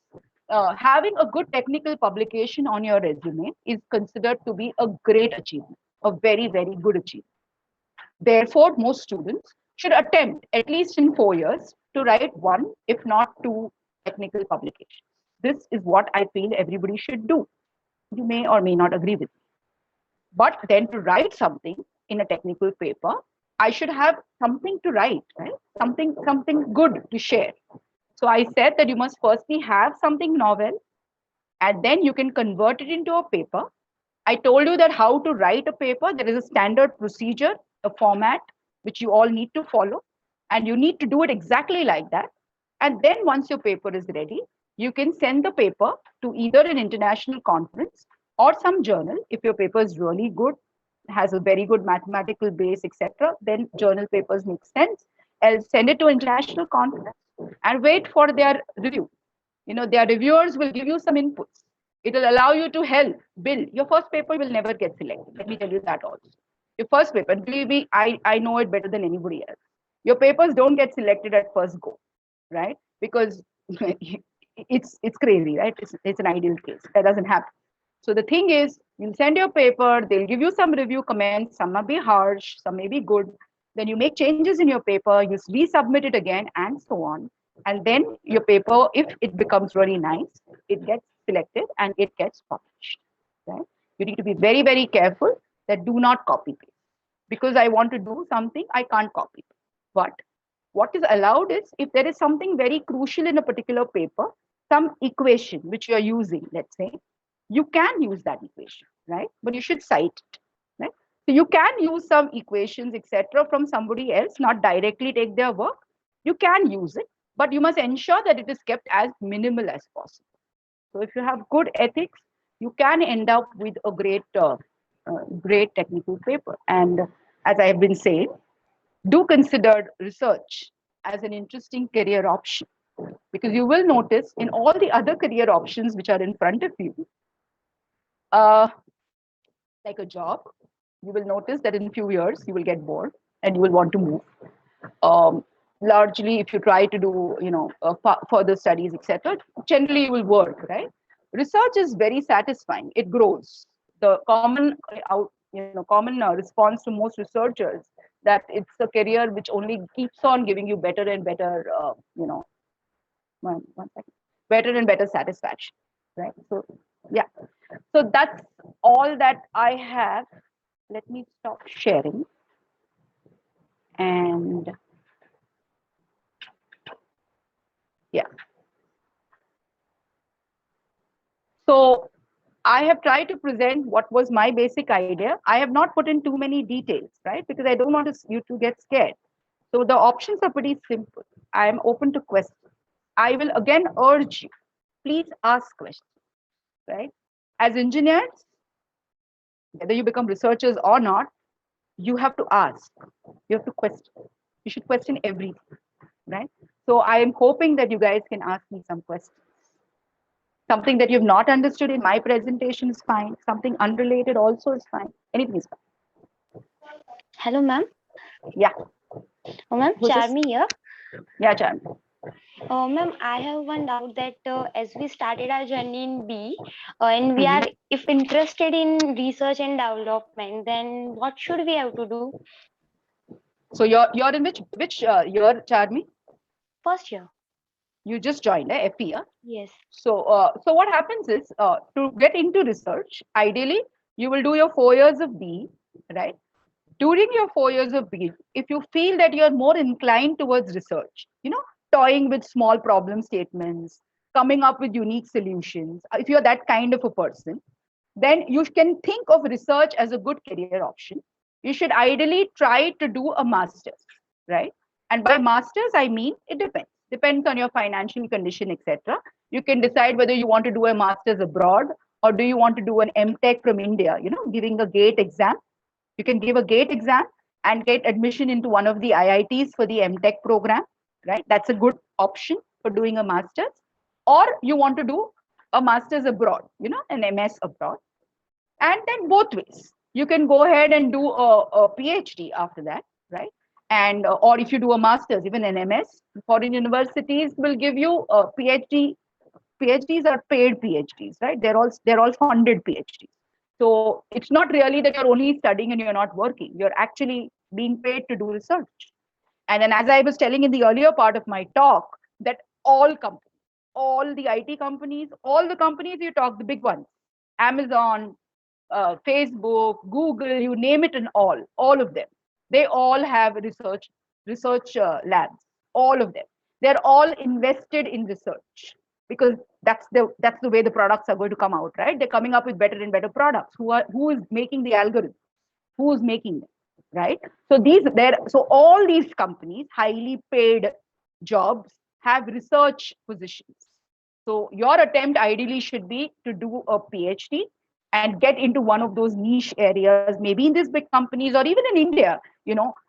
having a good technical publication on your resume is considered to be a great achievement, a very, very good achievement. Therefore, most students should attempt at least in 4 years to write 1, if not 2 technical publications. This is what I feel everybody should do. You may or may not agree with me. But then to write something in a technical paper, I should have something to write, right? Something good to share. So I said that you must firstly have something novel, and then you can convert it into a paper. I told you that how to write a paper. There is a standard procedure, a format, which you all need to follow. And you need to do it exactly like that. And then once your paper is ready, you can send the paper to either an international conference or some journal. If your paper is really good, has a very good mathematical base, etc., then journal papers make sense. Else send it to international conference and wait for their review. Their reviewers will give you some inputs. It will allow you to help build. Your first paper will never get selected. Let me tell you that also. Your first paper, believe me, I know it better than anybody else. Your papers don't get selected at first go, right? Because it's crazy, right? It's an ideal case. That doesn't happen. So the thing is, you'll send your paper, they'll give you some review comments, some may be harsh, some may be good. Then you make changes in your paper, you resubmit it again, and so on. And then your paper, if it becomes really nice, it gets selected and it gets published. Right? You need to be very, very careful that do not copy paste. Because I want to do something, I can't copy paste. But what is allowed is, if there is something very crucial in a particular paper, some equation which you are using, let's say, you can use that equation, right? But you should cite it, right? So you can use some equations, etc., from somebody else, not directly take their work. You can use it, but you must ensure that it is kept as minimal as possible. So if you have good ethics, you can end up with a great technical paper. And as I have been saying, do consider research as an interesting career option, because you will notice in all the other career options which are in front of you, like a job, you will notice that in a few years you will get bored and you will want to move. Largely, if you try to do, further studies, etc., generally you will work, right? Research is very satisfying. It grows. The common response to most researchers that it's a career which only keeps on giving you better and better, better and better satisfaction, right? So, yeah. So that's all that I have. Let me stop sharing. And yeah. So I have tried to present what was my basic idea. I have not put in too many details, right? Because I don't want you to get scared. So the options are pretty simple. I am open to questions. I will again urge you, please ask questions, right? As engineers, whether you become researchers or not, you have to ask, you have to question. You should question everything, right? So I am hoping that you guys can ask me some questions. Something that you've not understood in my presentation is fine. Something unrelated also is fine. Anything is fine. Hello, ma'am. Yeah. Oh, ma'am, Charmi here. Yeah, Charmi. Ma'am, I have one doubt that as we started our journey in B, and we are if interested in research and development, then what should we have to do? So you're in which year, Charmi? First year. You just joined, FE, yeah? Yes. So what happens is, to get into research, ideally, you will do your 4 years of B, right? During your 4 years of B, if you feel that you're more inclined towards research, toying with small problem statements, coming up with unique solutions, if you're that kind of a person, then you can think of research as a good career option. You should ideally try to do a master's, right? And by master's, I mean, it depends on your financial condition, etc. You can decide whether you want to do a master's abroad or do you want to do an MTech from India, giving a GATE exam. You can give a GATE exam and get admission into one of the IITs for the MTech program, right? That's a good option for doing a master's. Or you want to do a master's abroad, an MS abroad. And then both ways, you can go ahead and do a PhD after that, right? And or if you do a master's, even an MS, foreign universities will give you a PhD. PhDs are paid PhDs, right? They're all funded PhDs. So it's not really that you're only studying and you're not working. You're actually being paid to do research. And then, as I was telling in the earlier part of my talk, that all companies, all the IT companies, all the companies you talk, the big ones, Amazon, Facebook, Google, you name it, and all of them, they all have research labs, all of them. They're all invested in research because that's the way the products are going to come out, right? They're coming up with better and better products. Who is making the algorithm? Who is making them, right? So all these companies, highly paid jobs, have research positions. So your attempt ideally should be to do a PhD and get into one of those niche areas, maybe in these big companies or even in India.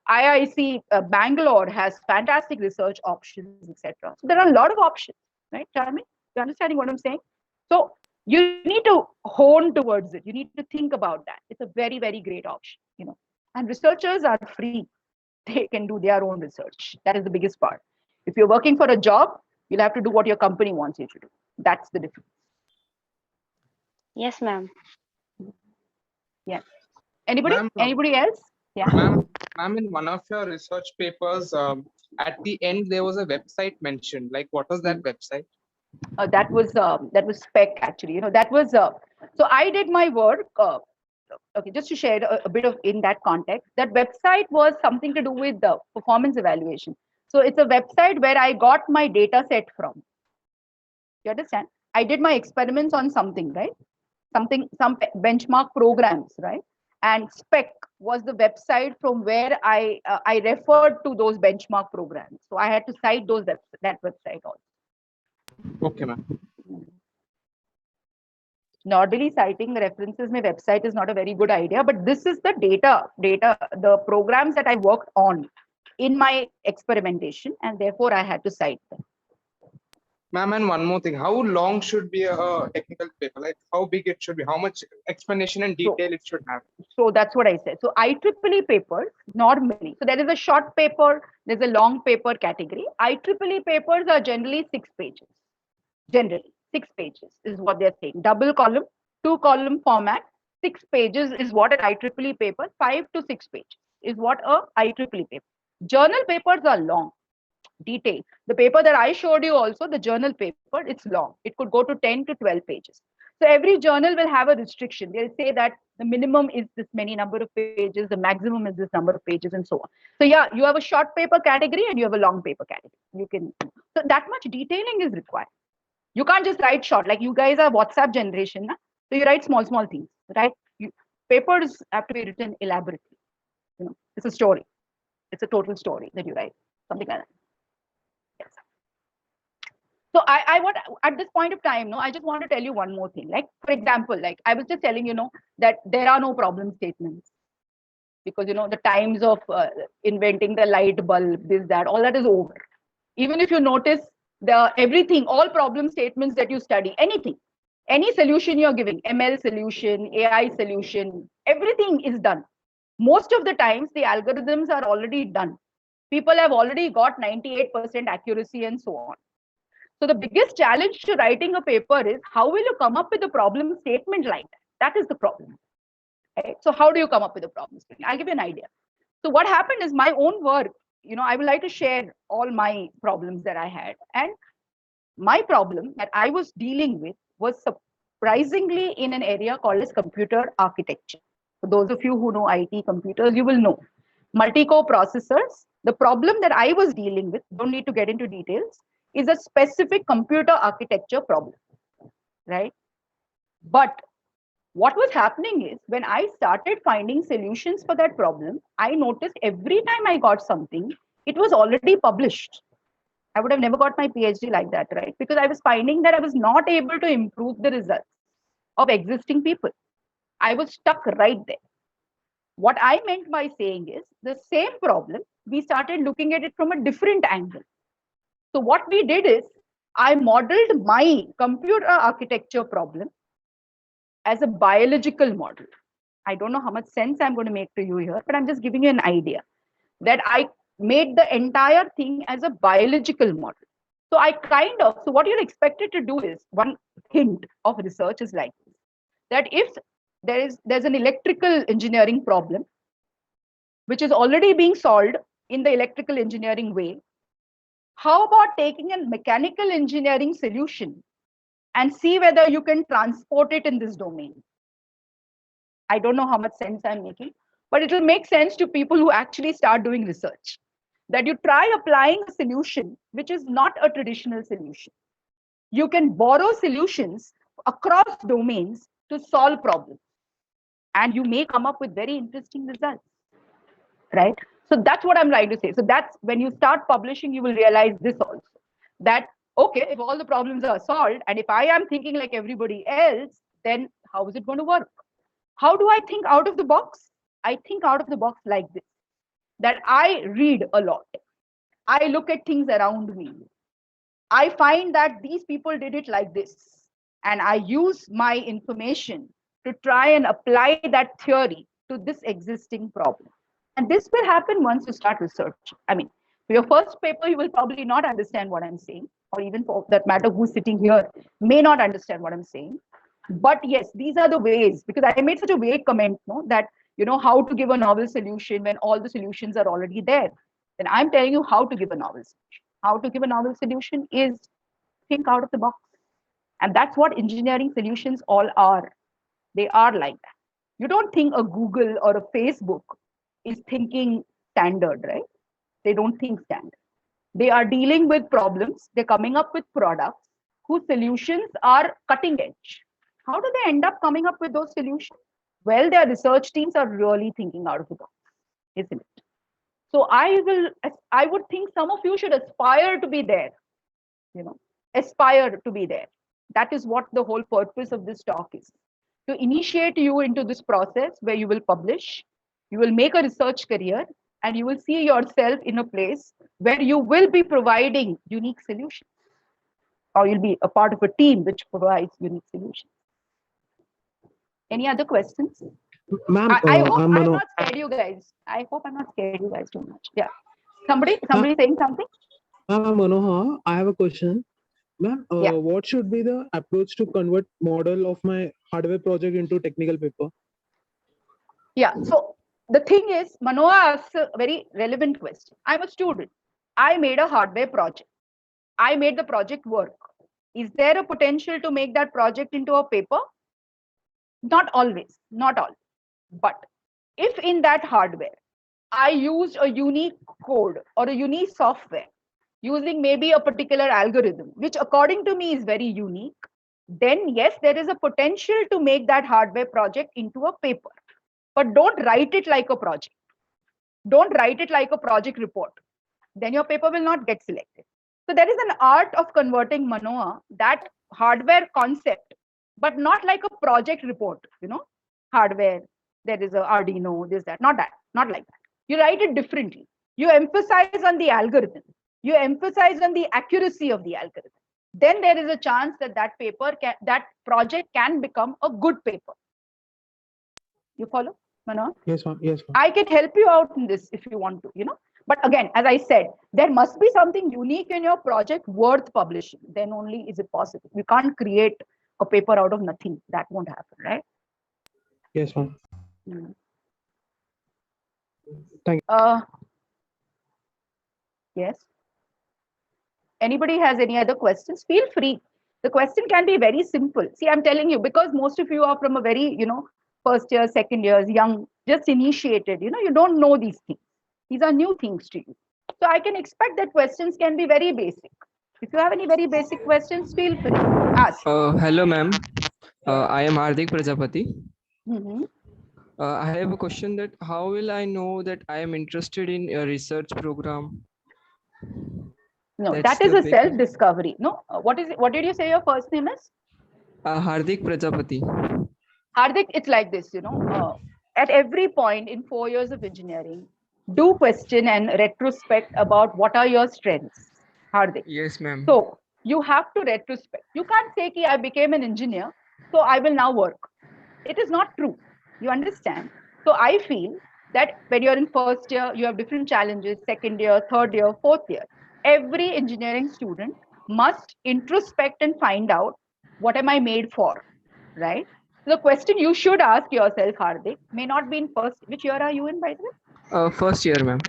IIC Bangalore has fantastic research options, etc. So there are a lot of options, right, Charmi? You're understanding what I'm saying? So you need to hone towards it. You need to think about that. It's a very, very great option, and researchers are free. They can do their own research. That is the biggest part. If you're working for a job, you'll have to do what your company wants you to do. That's the difference. Yes, ma'am. Yeah. Anybody else? Yeah. Ma'am, in one of your research papers, at the end there was a website mentioned. Like, what was that website? That was spec, actually. That was so I did my work. Okay, just to share a bit of in that context, that website was something to do with the performance evaluation. So it's a website where I got my data set from. You understand? I did my experiments on something, right? Some benchmark programs, right? And spec was the website from where I referred to those benchmark programs. So I had to cite that website also. Okay, ma'am. Normally citing references my website is not a very good idea, but this is the the programs that I worked on in my experimentation, and therefore I had to cite them. Ma'am, and one more thing, how long should be a technical paper? Like, how big it should be? How much explanation and detail it should have? So that's what I said. So IEEE papers normally, so there is a short paper, there's a long paper category. IEEE papers are generally 6 pages. Generally 6 pages is what they're saying. Double column, 2 column format, 6 pages is what an IEEE paper, 5 to 6 pages is what a IEEE paper. Journal papers are long, detailed. The paper that I showed you also, the journal paper, it's long. It could go to 10 to 12 pages. So every journal will have a restriction. They'll say that the minimum is this many number of pages, the maximum is this number of pages, and so on. So yeah, you have a short paper category and you have a long paper category. So that much detailing is required. You can't just write short, like you guys are WhatsApp generation, na? So you write small things, right? Papers have to be written elaborately. It's a story. It's a total story that you write, something like that. Yes. So I want, at this point of time, I just want to tell you one more thing. Like, for example, like I was just telling that there are no problem statements because the times of inventing the light bulb, this, that, all that is over. Even if you notice, everything, all problem statements that you study, anything, any solution you're giving, ML solution, AI solution, everything is done. Most of the times the algorithms are already done. People have already got 98% accuracy and so on. So the biggest challenge to writing a paper is how will you come up with a problem statement like that? That is the problem. Right? So how do you come up with a problem statement? I'll give you an idea. So what happened is my own work, I would like to share all my problems that I had. And my problem that I was dealing with was surprisingly in an area called as computer architecture. For those of you who know IT computers, you will know. Multi-core processors, the problem that I was dealing with, don't need to get into details, is a specific computer architecture problem, right? But what was happening is when I started finding solutions for that problem, I noticed every time I got something, it was already published. I would have never got my PhD like that, right? Because I was finding that I was not able to improve the results of existing people. I was stuck right there. What I meant by saying is the same problem, we started looking at it from a different angle. So what we did is I modeled my computer architecture problem as a biological model. I don't know how much sense I'm going to make to you here, but I'm just giving you an idea that I made the entire thing as a biological model. So so what you're expected to do is, one hint of research is like this, that if there's an electrical engineering problem, which is already being solved in the electrical engineering way. How about taking a mechanical engineering solution and see whether you can transport it in this domain? I don't know how much sense I'm making, but it will make sense to people who actually start doing research. That you try applying a solution which is not a traditional solution. You can borrow solutions across domains to solve problems, and you may come up with very interesting results, right? So that's what I'm trying to say. So that's when you start publishing, you will realize this also, that okay, if all the problems are solved and if I am thinking like everybody else, then how is it going to work? How do I think out of the box? I think out of the box like this, that I read a lot. I look at things around me. I find that these people did it like this, and I use my information to try and apply that theory to this existing problem. And this will happen once you start research. I mean, for your first paper, you will probably not understand what I'm saying, or even for that matter, who's sitting here may not understand what I'm saying. But yes, these are the ways, because I made such a vague comment, no, that, you know, how to give a novel solution when all the solutions are already there. Then I'm telling you how to give a novel solution. How to give a novel solution is think out of the box. And that's what engineering solutions all are. They are like that. You don't think a Google or a Facebook is thinking standard, right? They don't think standard. They are dealing with problems. They're coming up with products whose solutions are cutting edge. How do they end up coming up with those solutions? Well, their research teams are really thinking out of the box, isn't it? So I would think some of you should aspire to be there, you know, aspire to be there. That is what the whole purpose of this talk is, to initiate you into this process where you will publish, you will make a research career, and you will see yourself in a place where you will be providing unique solutions, or you'll be a part of a team which provides unique solutions. Any other questions? Ma'am, I hope I'm I'm Mano. not scared you guys. I hope I'm not scared you guys too much. Yeah. Somebody saying something? Ma'am, I'm Manohar. I have a question. Ma'am, Yeah. what should be the approach to convert model of my hardware project into technical paper? Yeah. So the thing is, Manoa asks a very relevant question. I'm a student. I made a hardware project. I made the project work. Is there a potential to make that project into a paper? Not always, not all. But if in that hardware, I used a unique code or a unique software using maybe a particular algorithm, which according to me is very unique, then yes, there is a potential to make that hardware project into a paper. But don't write it like a project. Don't write it like a project report. Then your paper will not get selected. So there is an art of converting Manoa, that hardware concept, but not like a project report, you know, hardware, there is a Arduino, this, that, not like that. You write it differently. You emphasize on the algorithm. You emphasize on the accuracy of the algorithm. Then there is a chance that that project can become a good paper. You follow, Manoa? Yes, ma'am. Yes, ma'am. I can help you out in this if you want to, you know. But again, as I said, there must be something unique in your project worth publishing. Then only is it possible. You can't create a paper out of nothing. That won't happen, right? Yes, ma'am. Mm. Thank you. Yes. Anybody has any other questions? Feel free. The question can be very simple. See, I'm telling you, because most of you are from a very, you know, first year, second years, young, just initiated, you know, you don't know these things. These are new things to you. So I can expect that questions can be very basic. If you have any very basic questions, feel free. Ask. Hello, ma'am. I am Hardik Prajapati. Mm-hmm. I have a question that how will I know that I am interested in a research program? No, That's that is the a big- self-discovery. No, what is it? What did you say your first name is? Hardik Prajapati. Hardik, it's like this, you know, at every point in 4 years of engineering, do question and retrospect about what are your strengths, Hardik. Yes, ma'am. So you have to retrospect. You can't say, ki, I became an engineer, so I will now work. It is not true. You understand? So I feel that when you're in first year, you have different challenges, second year, third year, fourth year. Every engineering student must introspect and find out, what am I made for, right? The question you should ask yourself, Hardik, may not be in first. Which year are you in, by the way? First year, ma'am.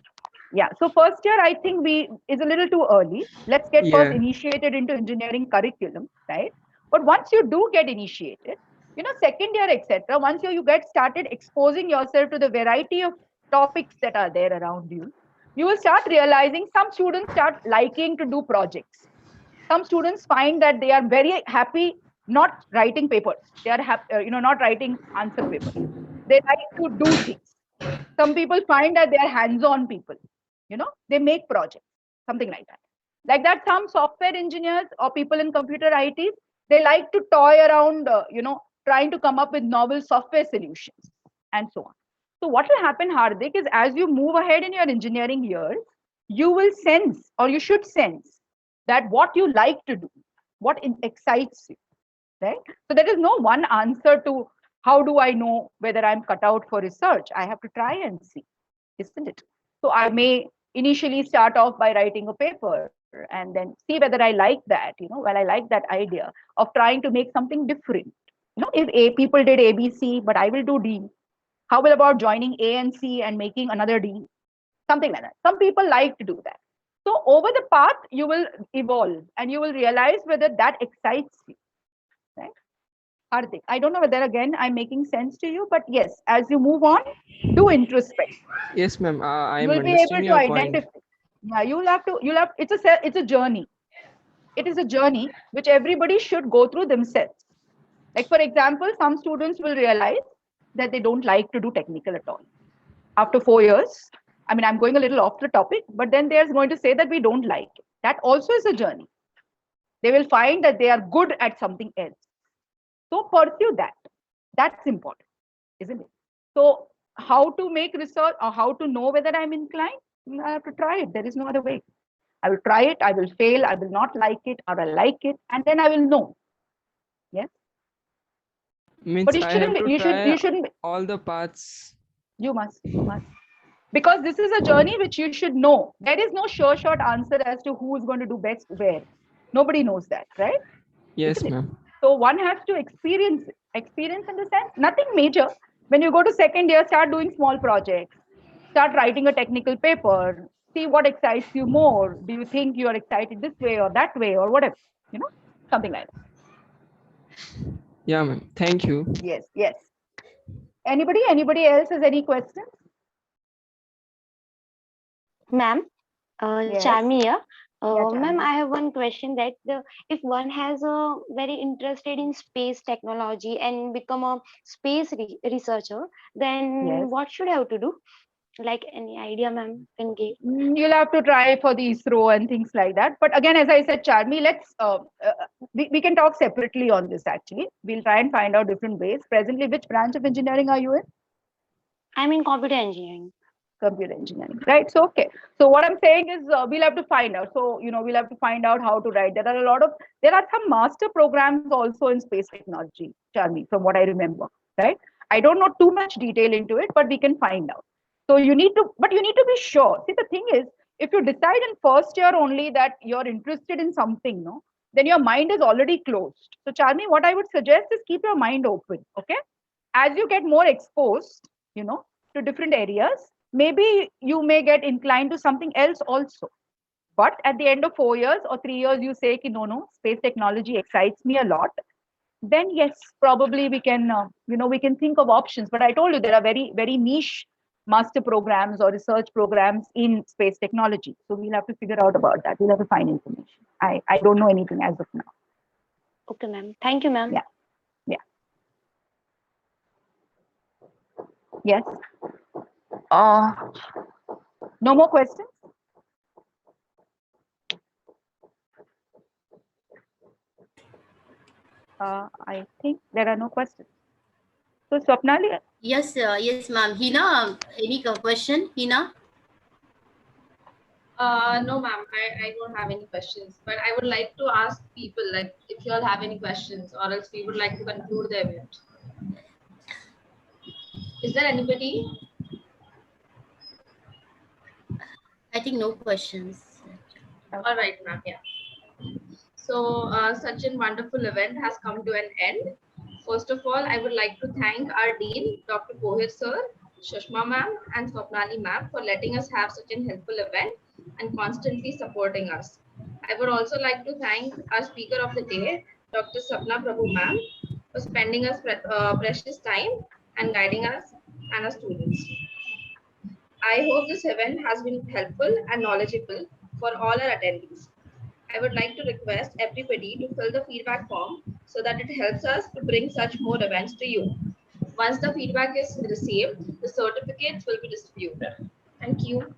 Yeah. So first year, I think is a little too early. Let's get first Yeah. initiated into engineering curriculum, right? But once you do get initiated, second year, etc. Once you get started exposing yourself to the variety of topics that are there around you, you will start realizing some students start liking to do projects. Some students find that they are very happy not writing papers. They are happy, not writing answer papers. They like to do things. Some people find that they are hands-on people. They make projects, something like that. Like that, some software engineers or people in computer ITs, they like to toy around, trying to come up with novel software solutions and so on. So what will happen, Hardik, is as you move ahead in your engineering years, you will sense, or you should sense, that what you like to do, what excites you, right? So there is no one answer to how do I know whether I'm cut out for research. I have to try and see, isn't it? So I may initially start off by writing a paper and then see whether I like that, well, I like that idea of trying to make something different. If A people did ABC, but I will do D. How about joining A and C and making another D? Something like that. Some people like to do that. So over the path, you will evolve and you will realize whether that excites you, right? Hardik, I don't know whether again I'm making sense to you, but yes, as you move on, do introspect. Yes, ma'am. I You am will be able understanding to your point. identify. Yeah, you'll have, it's a journey. It is a journey which everybody should go through themselves. Like, for example, some students will realize that they don't like to do technical at all. After 4 years, I mean, I'm going a little off the topic, but then there's going to say that we don't like it. That also is a journey. They will find that they are good at something else. So pursue that. That's important, isn't it? So how to make research or how to know whether I'm inclined? I have to try it. There is no other way. I will try it, I will fail, I will not like it, or I like it, and then I will know. Yes. Means But you I have shouldn't, to you try shouldn't, all the paths. you must. Because this is a journey which you should know. There is no sure shot answer as to who is going to do best where. Nobody knows that, right? Yes, Isn't it? ma'am. So one has to experience it. Experience in the sense, nothing major. When you go to second year, start doing small projects. Start writing a technical paper. See what excites you more. Do you think you are excited this way or that way or whatever? Something like that. Yeah, ma'am. Thank you. Yes, yes. Anybody else has any questions? Ma'am, Yes. Charmi here. Yeah, Ma'am, Charmi. I have one question that if one has a very interested in space technology and become a space researcher, then Yes. what should I have to do? Like any idea, ma'am, can give? You'll have to try for the ISRO and things like that. But again, as I said, Charmi, let's we can talk separately on this. Actually, we'll try and find out different ways. Presently, which branch of engineering are you in? I'm in computer engineering. Computer engineering, right? So okay. So what I'm saying is we'll have to find out. So we'll have to find out how to write. There are some master programs also in space technology, Charmi, from what I remember, right? I don't know too much detail into it, but we can find out. So you need to be sure. See, the thing is, if you decide in first year only that you're interested in something, no, then your mind is already closed. So Charmi, what I would suggest is keep your mind open. Okay, as you get more exposed, to different areas, maybe you may get inclined to something else also. But at the end of 4 years or 3 years, you say, no, space technology excites me a lot. Then yes, probably we can, we can think of options. But I told you there are very, very niche master programs or research programs in space technology. So we'll have to figure out about that. We'll have to find information. I don't know anything as of now. Okay, ma'am. Thank you, ma'am. Yeah. Yeah. Yes. No more questions? I think there are no questions. So Swapnali? Yes, yes, ma'am. Hina, any question? Hina? No, ma'am, I don't have any questions, but I would like to ask people, like, if you all have any questions, or else we would like to conclude the event. Is there anybody? I think no questions. All right, ma'am, yeah. So such a wonderful event has come to an end. First of all, I would like to thank our Dean, Dr. Pohit sir, Shushma ma'am, and Swapnali ma'am for letting us have such an helpful event and constantly supporting us. I would also like to thank our speaker of the day, Dr. Sapna Prabhu ma'am, for spending us precious time and guiding us and our students. I hope this event has been helpful and knowledgeable for all our attendees. I would like to request everybody to fill the feedback form so that it helps us to bring such more events to you. Once the feedback is received, the certificates will be distributed. Thank you.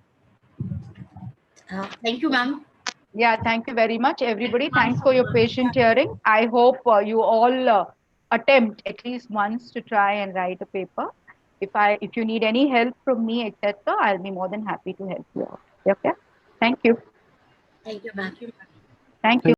Thank you, ma'am. Yeah, thank you very much, everybody. Thanks for your patient hearing. I hope you all attempt at least once to try and write a paper. If you need any help from me, etc., I'll be more than happy to help you out. Okay. Thank you. Thank you, ma'am. Thank you.